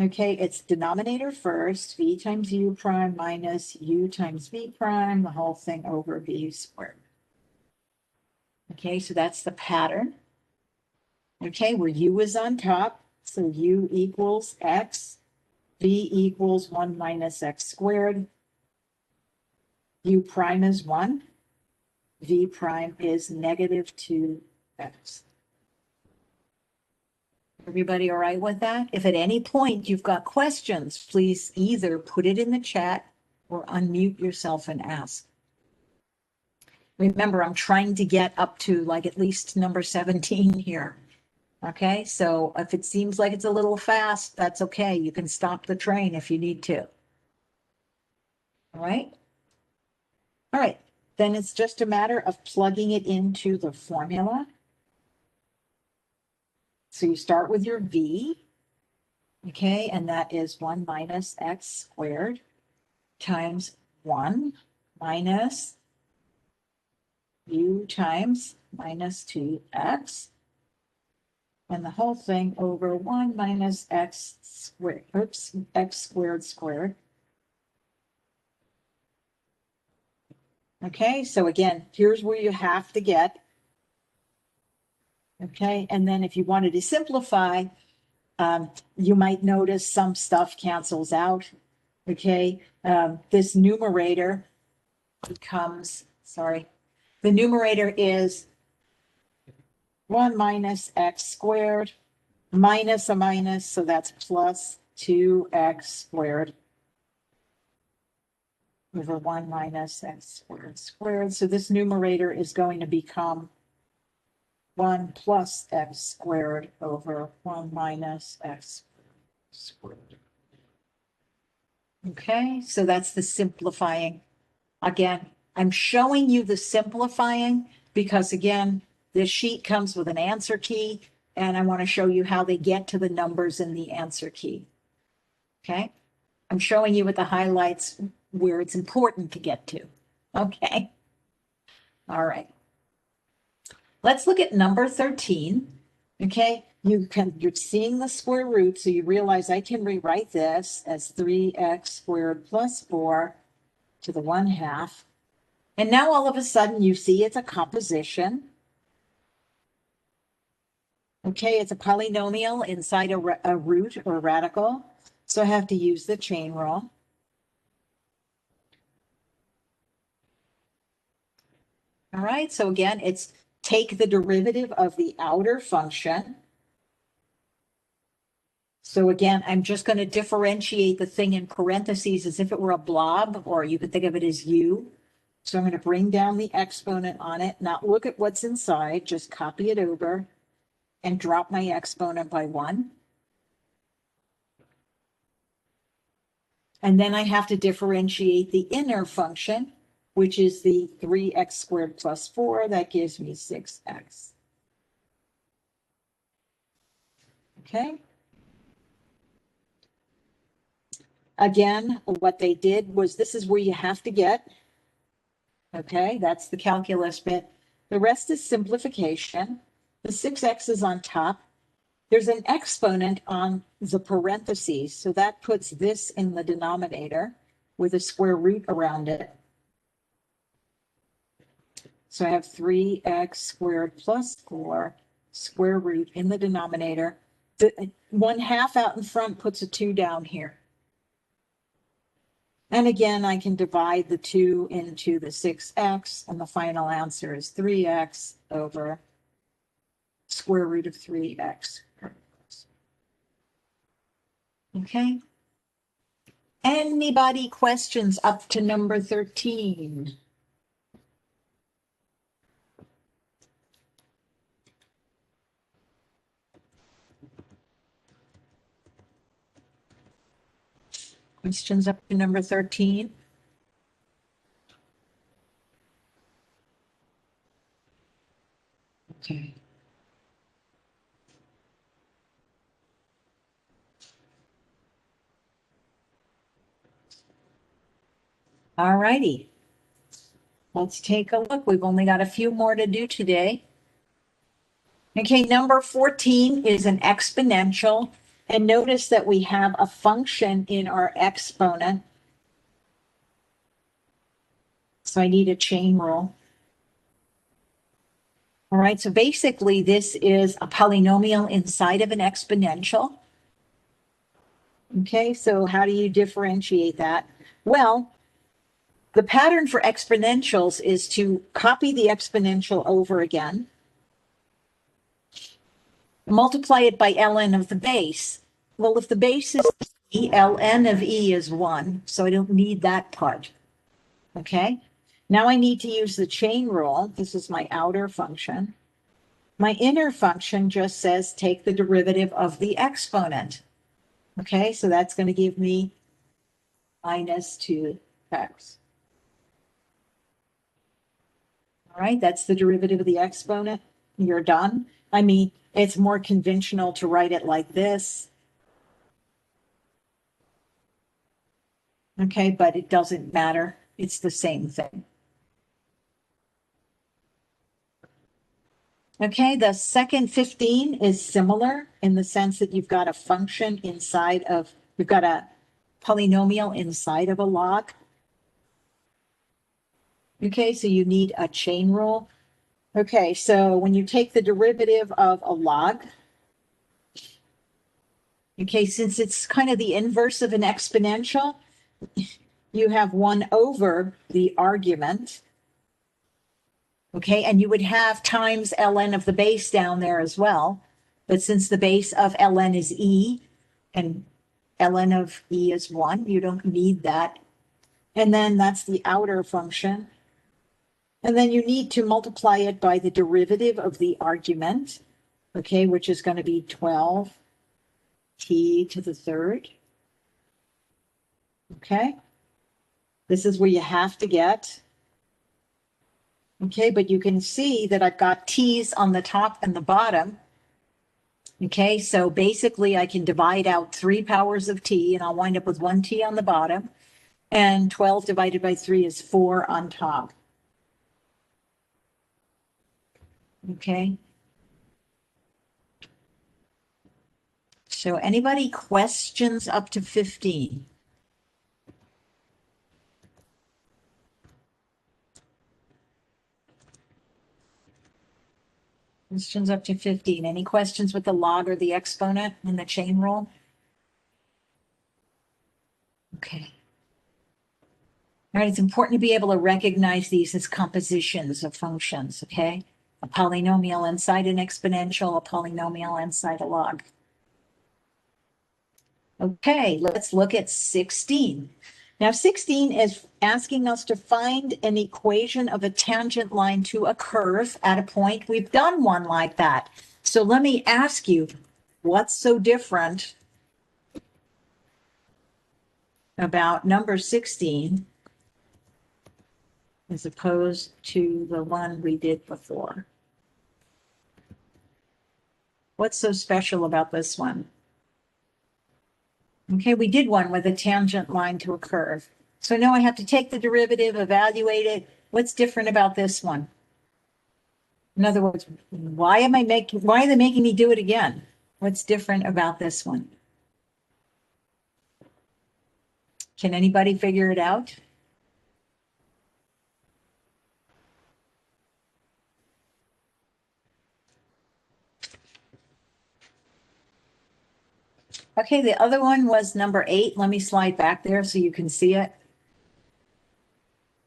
A: okay, it's denominator first, v times u prime minus u times v prime, the whole thing over v squared. Okay, so that's the pattern. Okay, where u is on top, so u equals x, v equals 1 minus x squared, u prime is 1, v prime is negative 2x. Everybody all right with that? If at any point you've got questions, please either put it in the chat or unmute yourself and ask. Remember, I'm trying to get up to like at least number 17 here. Okay, so if it seems like it's a little fast, that's okay. You can stop the train if you need to. All right. All right, then it's just a matter of plugging it into the formula. So you start with your v, okay, and that is 1 minus x squared times 1 minus u times minus 2x, and the whole thing over 1 minus x squared, x squared squared. Okay, so again, here's where you have to get. Okay, and then if you wanted to simplify, you might notice some stuff cancels out. Okay, this numerator becomes, sorry, the numerator is 1 minus x squared minus a minus, so that's plus 2x squared over 1 minus x squared. So this numerator is going to become 1 plus x squared over 1 minus x squared. Okay, so that's the simplifying. Again, I'm showing you the simplifying because, again, this sheet comes with an answer key, and I want to show you how they get to the numbers in the answer key. Okay, I'm showing you with the highlights where it's important to get to. Okay, all right. Let's look at number 13. Okay, you're seeing the square root, so you realize I can rewrite this as 3x squared plus 4 to the 1/2. And now all of a sudden you see it's a composition. Okay, it's a polynomial inside a root or radical. So I have to use the chain rule. All right, so again, it's take the derivative of the outer function. So again, I'm just going to differentiate the thing in parentheses as if it were a blob, or you could think of it as u. So I'm going to bring down the exponent on it, not look at what's inside, just copy it over and drop my exponent by 1. And then I have to differentiate the inner function, which is the 3x squared plus 4. That gives me 6x. Okay. Again, what they did was this is where you have to get. Okay, that's the calculus bit. The rest is simplification. The 6x is on top. There's an exponent on the parentheses, so that puts this in the denominator with a square root around it. So I have 3x squared plus 4 square root in the denominator. The 1/2 out in front puts a 2 down here. And again, I can divide the 2 into the 6x, and the final answer is 3x over square root of 3x. Okay. Anybody questions up to number 13? Questions up to number 13? Okay. All righty. Let's take a look. We've only got a few more to do today. Okay, number 14 is an exponential. And notice that we have a function in our exponent. So I need a chain rule. All right, so basically this is a polynomial inside of an exponential. Okay, so how do you differentiate that? Well, the pattern for exponentials is to copy the exponential over again, multiply it by ln of the base. Well, if the base is e, ln of e is 1, so I don't need that part. Okay, now I need to use the chain rule. This is my outer function. My inner function just says take the derivative of the exponent. Okay, so that's going to give me minus 2x. All right, that's the derivative of the exponent. You're done. I mean, it's more conventional to write it like this. Okay, but it doesn't matter. It's the same thing. Okay, the second 15 is similar in the sense that you've got a function inside of, you've got a polynomial inside of a log. Okay, so you need a chain rule. Okay, so when you take the derivative of a log, okay, since it's kind of the inverse of an exponential, you have 1 over the argument. Okay, and you would have times ln of the base down there as well. But since the base of ln is e, and ln of e is 1, you don't need that. And then that's the outer function. And then you need to multiply it by the derivative of the argument, okay, which is going to be 12t to the third. Okay, this is where you have to get. Okay, but you can see that I've got t's on the top and the bottom. Okay, so basically I can divide out 3 powers of t, and I'll wind up with 1t on the bottom, and 12 divided by 3 is 4 on top. Okay. So anybody questions up to 15? Questions up to 15. Any questions with the log or the exponent in the chain rule? Okay. All right, it's important to be able to recognize these as compositions of functions, okay? A polynomial inside an exponential, a polynomial inside a log. Okay, let's look at 16. Now, 16 is asking us to find an equation of a tangent line to a curve at a point. We've done one like that. So let me ask you, what's so different about number 16 as opposed to the one we did before? What's so special about this one? Okay, we did one with a tangent line to a curve. So now I have to take the derivative, evaluate it. What's different about this one? In other words, why are they making me do it again? What's different about this one? Can anybody figure it out? Okay, the other one was number 8. Let me slide back there so you can see it.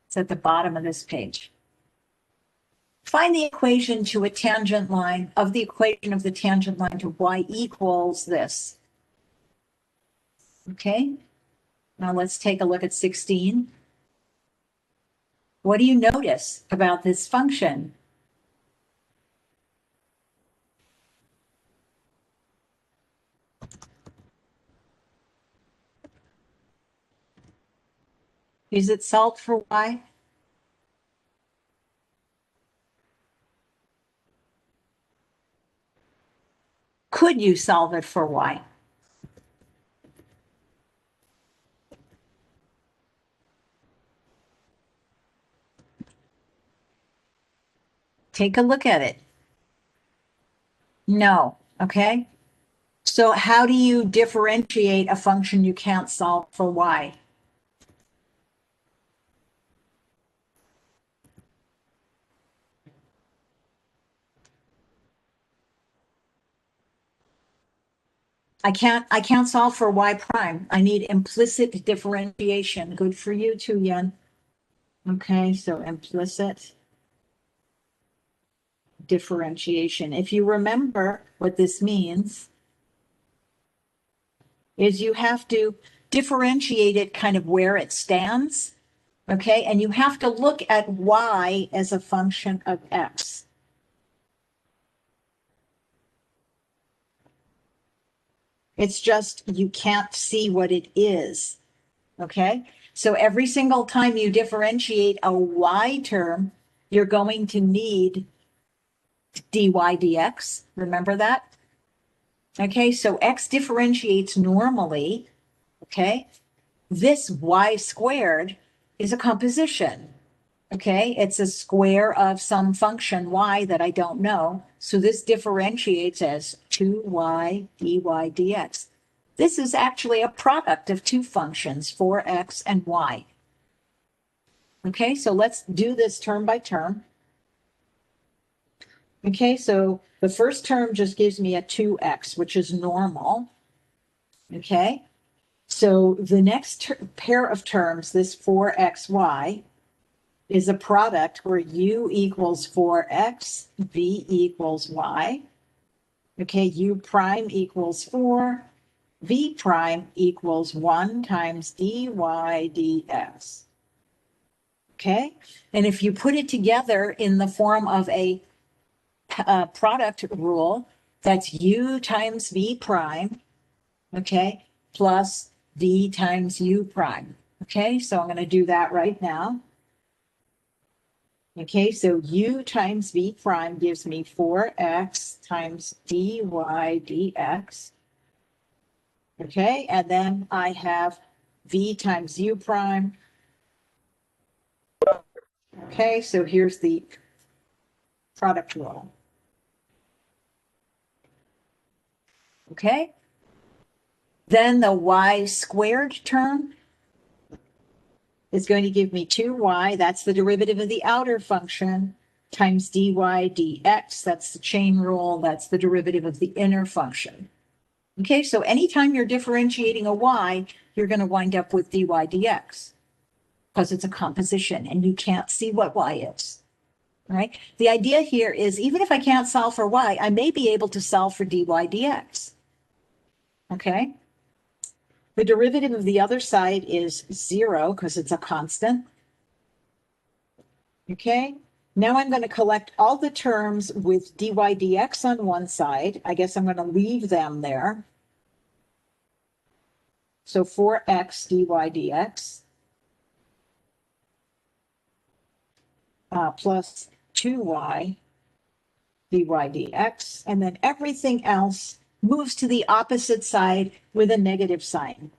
A: It's at the bottom of this page. Find the equation to a tangent line of the equation of the tangent line to y equals this. Okay, now let's take a look at 16. What do you notice about this function? Is it solved for y? Could you solve it for y? Take a look at it. No, okay? So how do you differentiate a function you can't solve for y? I can't solve for y prime. I need implicit differentiation. Good for you too, Yen. Okay, so implicit differentiation. If you remember what this means, is you have to differentiate it kind of where it stands, okay? And you have to look at y as a function of x. It's just you can't see what it is, okay? So every single time you differentiate a y term, you're going to need dy dx. Remember that? Okay, so x differentiates normally, okay? This y squared is a composition, okay? It's a square of some function y that I don't know. So this differentiates as 2y dy dx. This is actually a product of two functions, 4x and y. Okay, so let's do this term by term. Okay, so the first term just gives me a 2x, which is normal. Okay, So the next pair of terms, this 4xy, is a product where u equals 4x, v equals y. Okay, u prime equals 4, v prime equals 1 times dy dx. Okay, and if you put it together in the form of a product rule, that's u times v prime, okay, plus v times u prime. Okay, so I'm going to do that right now. Okay, so u times v prime gives me 4x times dy dx. Okay, and then I have v times u prime. Okay, so here's the product rule. Okay, then the y squared term is going to give me 2y, that's the derivative of the outer function, times dy dx, that's the chain rule, that's the derivative of the inner function. Okay, so anytime you're differentiating a y, you're going to wind up with dy dx because it's a composition and you can't see what y is, right? The idea here is even if I can't solve for y, I may be able to solve for dy dx, okay? The derivative of the other side is 0 because it's a constant. Okay, now I'm going to collect all the terms with dy dx on one side. I guess I'm going to leave them there. So 4x dy dx plus 2y dy dx, and then everything else moves to the opposite side with a negative sign.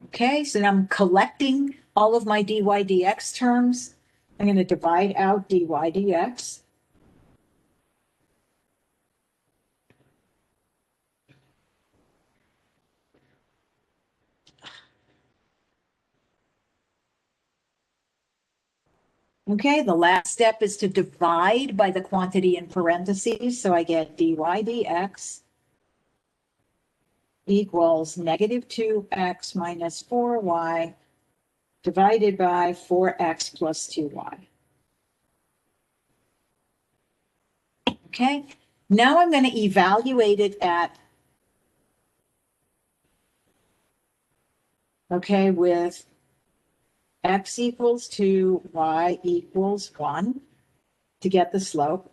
A: Okay, so now I'm collecting all of my dy dx terms. I'm going to divide out dy dx. Okay, the last step is to divide by the quantity in parentheses. So I get dy dx equals negative 2x minus 4y divided by 4x plus 2y. Okay, now I'm going to evaluate it at, okay, with x equals 2, y equals 1 to get the slope.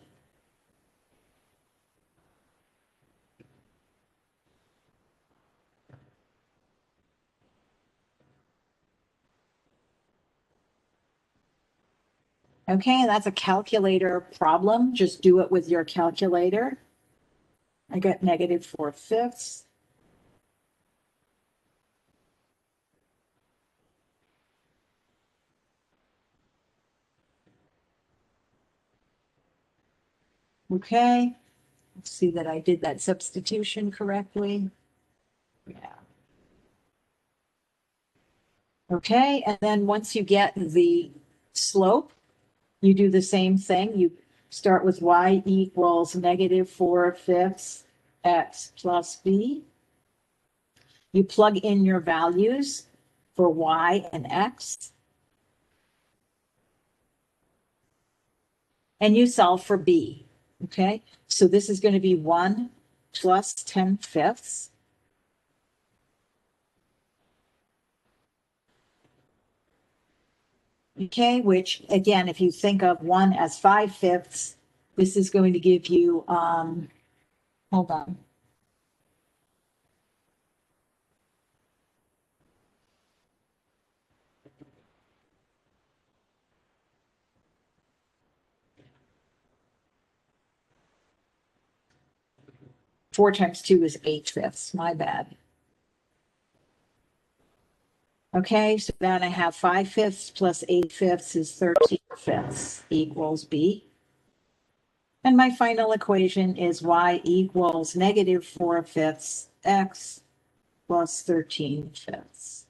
A: Okay, that's a calculator problem. Just do it with your calculator. I got negative 4/5. Okay, let's see that I did that substitution correctly. Yeah. Okay, and then once you get the slope, you do the same thing. You start with y equals negative 4/5 x plus b. You plug in your values for y and x. And you solve for b, okay? So this is going to be 1 plus 10/5. Okay, which again, if you think of 1 as 5/5, this is going to give you, hold on. Four times 2 is 8/5, my bad. Okay, so then I have 5/5 plus 8/5 is 13/5 equals b. And my final equation is y equals negative 4/5 x plus 13/5.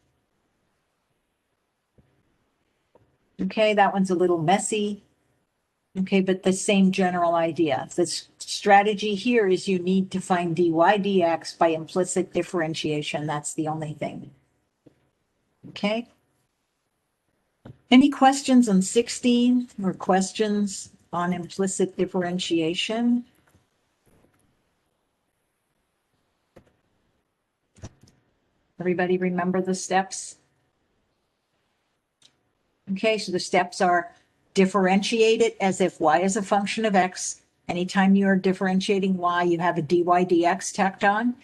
A: Okay, that one's a little messy. Okay, but the same general idea. The strategy here is you need to find dy dx by implicit differentiation. That's the only thing. Okay. Any questions on 16 or questions on implicit differentiation? Everybody remember the steps? Okay, so the steps are differentiate it as if y is a function of x. Anytime you're differentiating y, you have a dy dx tacked on.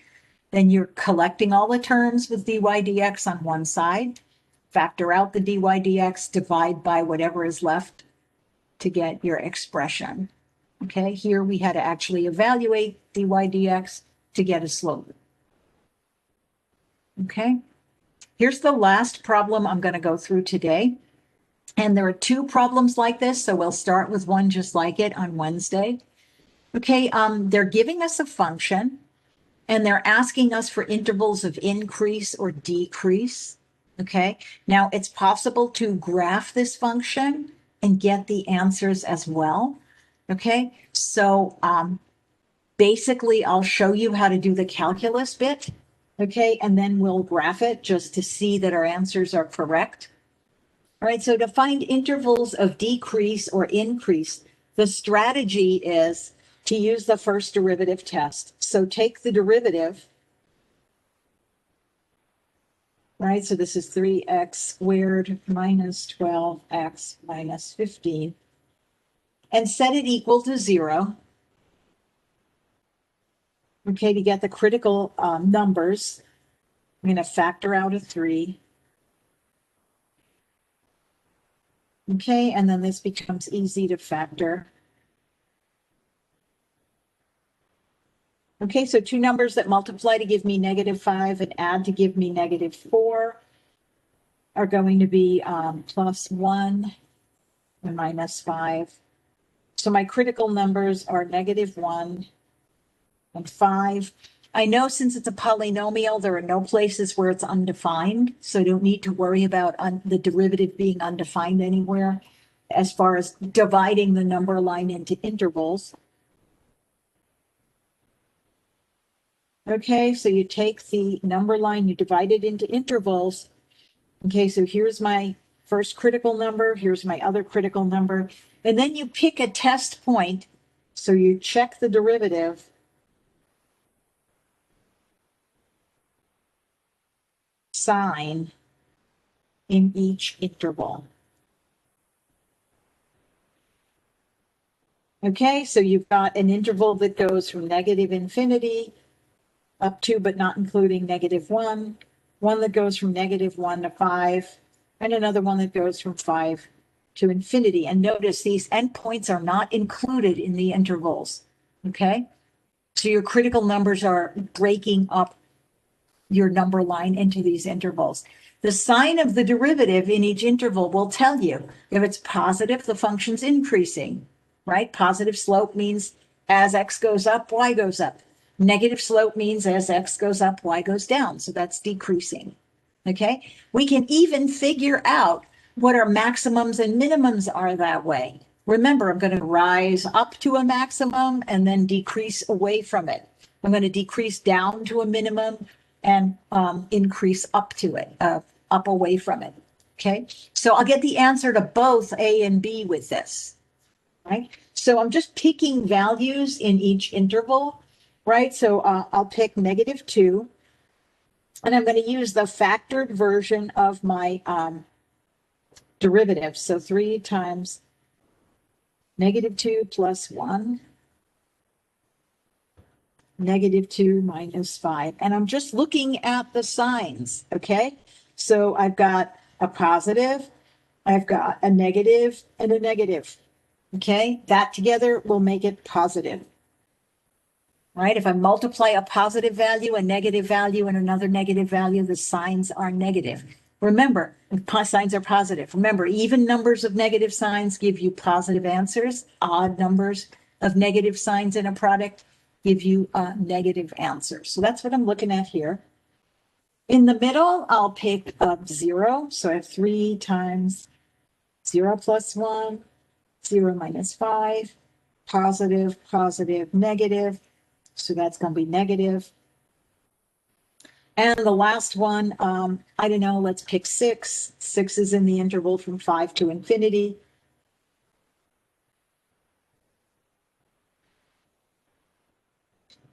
A: Then you're collecting all the terms with dy dx on one side, factor out the dy dx, divide by whatever is left to get your expression. Okay, here we had to actually evaluate dy dx to get a slope. Okay, here's the last problem I'm going to go through today. And there are two problems like this, so we'll start with one just like it on Wednesday. Okay, they're giving us a function, and they're asking us for intervals of increase or decrease. Okay, now it's possible to graph this function and get the answers as well. Okay, so basically I'll show you how to do the calculus bit. Okay, and then we'll graph it just to see that our answers are correct. All right, so to find intervals of decrease or increase, the strategy is to use the first derivative test. So take the derivative, right? So this is 3x squared minus 12x minus 15, and set it equal to 0. Okay, to get the critical numbers, I'm going to factor out a 3. Okay, and then this becomes easy to factor. Okay, so two numbers that multiply to give me -5 and add to give me -4 are going to be +1 and -5. So my critical numbers are -1 and 5. I know since it's a polynomial, there are no places where it's undefined, so I don't need to worry about the derivative being undefined anywhere as far as dividing the number line into intervals. Okay, so you take the number line, you divide it into intervals. Okay, so here's my first critical number, here's my other critical number, and then you pick a test point, so you check the derivative. Sign in each interval. Okay, so you've got an interval that goes from -infinity up to, but not including -1, one that goes from -1 to 5, and another one that goes from 5 to infinity. And notice these endpoints are not included in the intervals. Okay, so your critical numbers are breaking up your number line into these intervals. The sign of the derivative in each interval will tell you if it's positive, the function's increasing, right? Positive slope means as x goes up, y goes up. Negative slope means as x goes up, y goes down. So that's decreasing. Okay. We can even figure out what our maximums and minimums are that way. Remember, I'm going to rise up to a maximum and then decrease away from it. I'm going to decrease down to a minimum and increase up to it, up away from it. Okay, so I'll get the answer to both A and B with this, right? So I'm just picking values in each interval, right? So I'll pick -2, and I'm going to use the factored version of my derivative. So 3 times -2 plus 1. -2 minus 5. And I'm just looking at the signs, okay? So I've got a positive, I've got a negative, and a negative, okay? That together will make it positive, right? If I multiply a positive value, a negative value, and another negative value, the signs are negative. Remember, signs are positive. Remember, even numbers of negative signs give you positive answers. Odd numbers of negative signs in a product give you a negative answer. So that's what I'm looking at here. In the middle, I'll pick up 0. So I have 3 times 0 plus 1, 0 minus 5, positive, positive, negative. So that's going to be negative. And the last one, I don't know, let's pick 6. 6 is in the interval from 5 to infinity.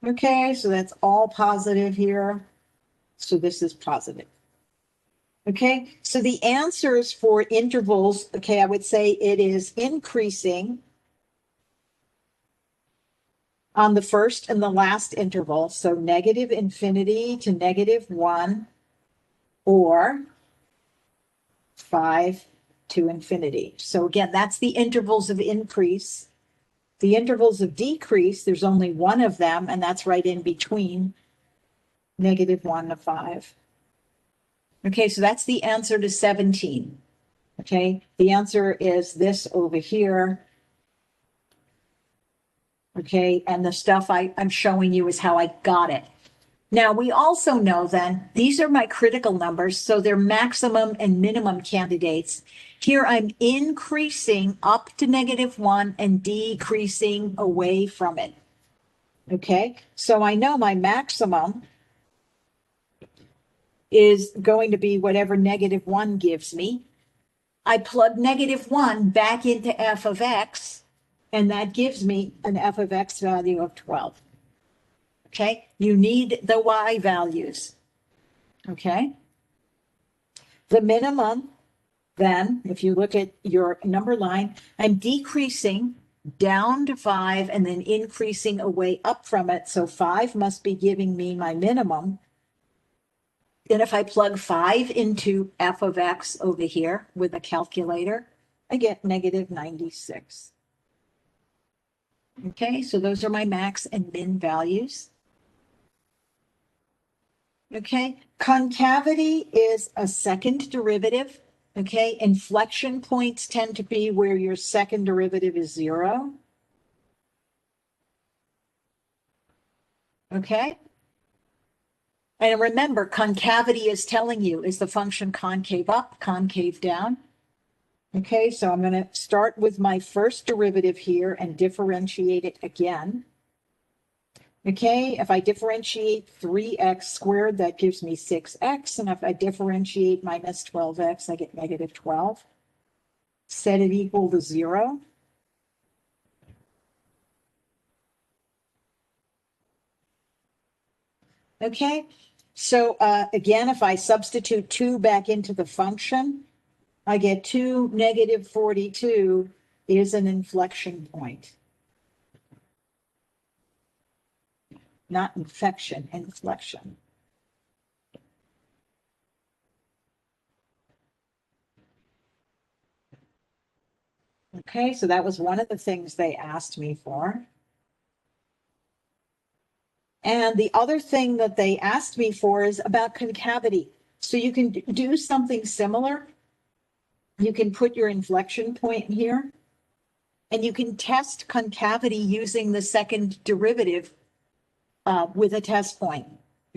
A: Okay, so that's all positive here. So this is positive. Okay, so the answers for intervals, okay, I would say it is increasing on the first and the last interval. So negative infinity to negative 1 or 5 to infinity. So again, that's the intervals of increase. The intervals of decrease, there's only one of them, and that's right in between negative 1 to 5. Okay, so that's the answer to 17. Okay, the answer is this over here. Okay, and the stuff I'm showing you is how I got it. Now, we also know then, these are my critical numbers, so they're maximum and minimum candidates. Here I'm increasing up to negative 1 and decreasing away from it. Okay, so I know my maximum is going to be whatever negative 1 gives me. I plug negative 1 back into f of x, and that gives me an f of x value of 12. Okay, you need the y values. Okay, the minimum, then, if you look at your number line, I'm decreasing down to 5 and then increasing away up from it. So 5 must be giving me my minimum. Then if I plug 5 into f of x over here with a calculator, I get negative 96. Okay, so those are my max and min values. Okay, concavity is a second derivative. Okay, inflection points tend to be where your second derivative is 0. Okay. And remember, concavity is telling you, is the function concave up, concave down? Okay, so I'm going to start with my first derivative here and differentiate it again. Okay, if I differentiate 3x squared, that gives me 6x. And if I differentiate minus 12x, I get negative 12. Set it equal to 0. Okay, so again, if I substitute 2 back into the function, I get 2 negative 42 is an inflection point. Not infection, inflection. Okay, so that was one of the things they asked me for. And the other thing that they asked me for is about concavity. So you can do something similar. You can put your inflection point here, and you can test concavity using the second derivative with a test point.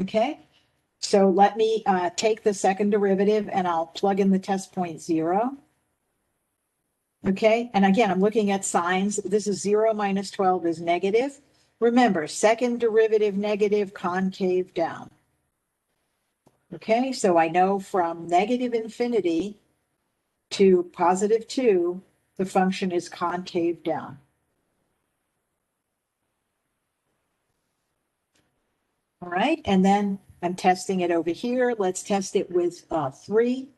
A: Okay, so let me take the second derivative and I'll plug in the test point 0. Okay, and again, I'm looking at signs. This is 0 minus 12 is negative. Remember, second derivative negative, concave down. Okay, so I know from negative infinity to positive 2, the function is concave down. All right, and then I'm testing it over here. Let's test it with 3.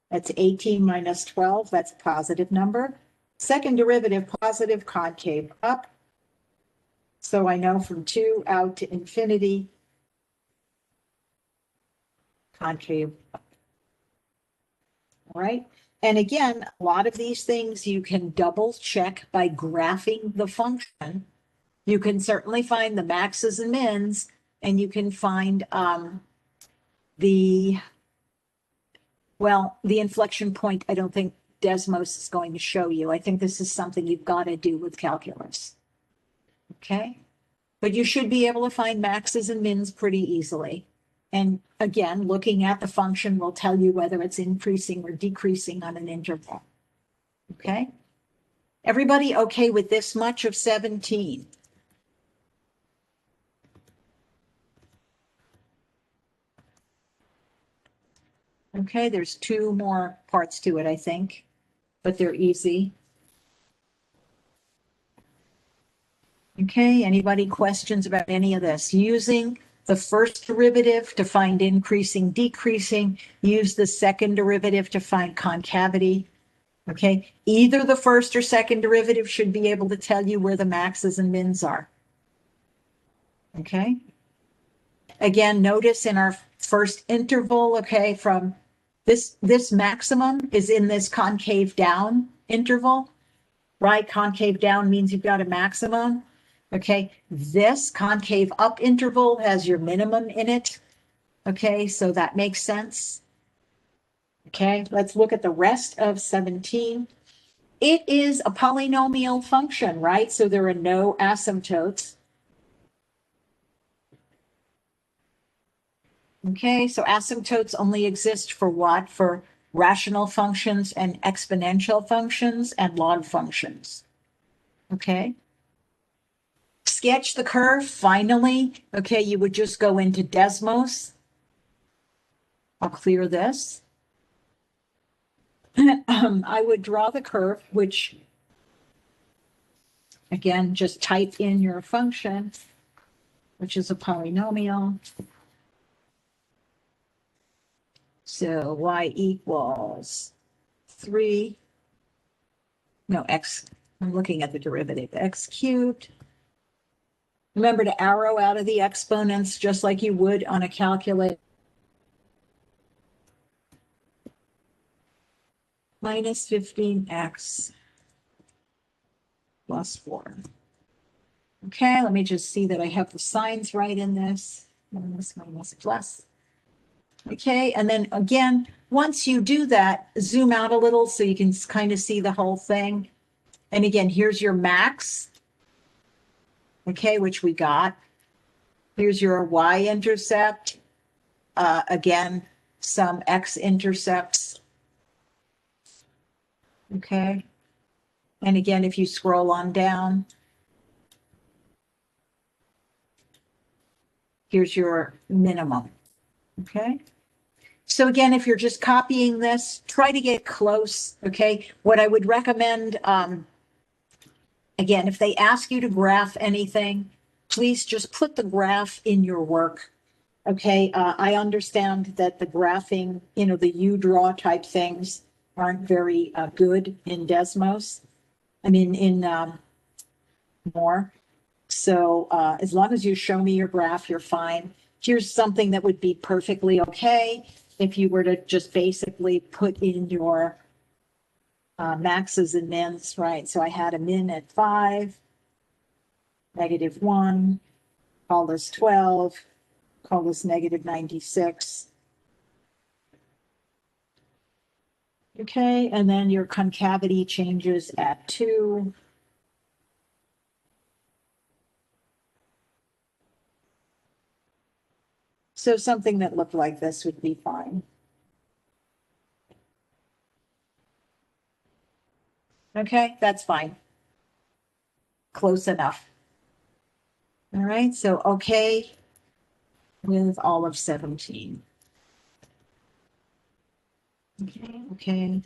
A: That's 18 minus 12. That's a positive number. Second derivative, positive, concave up. So I know from 2 out to infinity, concave up. All right. And again, a lot of these things you can double check by graphing the function. You can certainly find the maxes and mins, and you can find the inflection point. I don't think Desmos is going to show you. I think this is something you've got to do with calculus. Okay, but you should be able to find maxes and mins pretty easily. And again, looking at the function will tell you whether it's increasing or decreasing on an interval. Okay. Everybody okay with this much of 17? Okay, there's two more parts to it, I think, but they're easy. Okay, anybody questions about any of this? Using the first derivative to find increasing, decreasing, use the second derivative to find concavity. Okay, either the first or second derivative should be able to tell you where the maxes and mins are. Okay. Again, notice in our first interval, okay, from this maximum is in this concave down interval, right? Concave down means you've got a maximum. Okay, this concave up interval has your minimum in it. Okay, so that makes sense. Okay, let's look at the rest of 17. It is a polynomial function, right? So there are no asymptotes. Okay, so asymptotes only exist for what? For rational functions and exponential functions and log functions. Okay. Sketch the curve, finally. Okay, you would just go into Desmos. I'll clear this. I would draw the curve, which, again, just type in your function, which is a polynomial. So y equals 3. No, x. I'm looking at the derivative. X cubed. Remember to arrow out of the exponents just like you would on a calculator. Minus 15x plus 4. Okay, let me just see that I have the signs right in this. Minus, minus, plus. Okay, and then again, once you do that, zoom out a little so you can kind of see the whole thing. And again, here's your max. Okay, which we got. Here's your y-intercept. Again, some x-intercepts. Okay. And again, if you scroll on down, here's your minimum. Okay. So again, if you're just copying this, try to get close. Okay. What I would recommend, again, if they ask you to graph anything, please just put the graph in your work. Okay. I understand that the graphing, the U draw type things aren't very good in Desmos. I mean, in more. So as long as you show me your graph, you're fine. Here's something that would be perfectly okay if you were to just basically put in your maxes and mins, right? So I had a min at 5, -1, call this 12, call this -96. Okay, and then your concavity changes at 2. So something that looked like this would be fine. Okay, that's fine. Close enough. All right, so okay with all of 17. Okay, okay.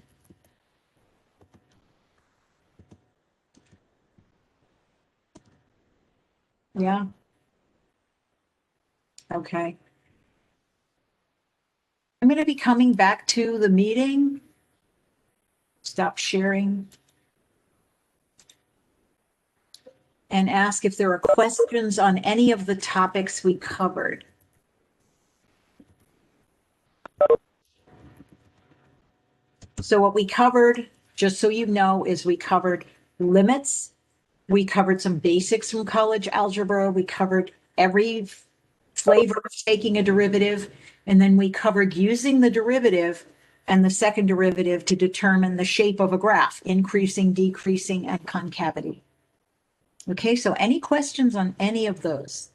A: Yeah. Okay. I'm going to be coming back to the meeting. Stop sharing. And ask if there are questions on any of the topics we covered. So what we covered, just so you know, is we covered limits. We covered some basics from college algebra. We covered every flavor of taking a derivative. And then we covered using the derivative and the second derivative to determine the shape of a graph, increasing, decreasing, and concavity. Okay, so any questions on any of those?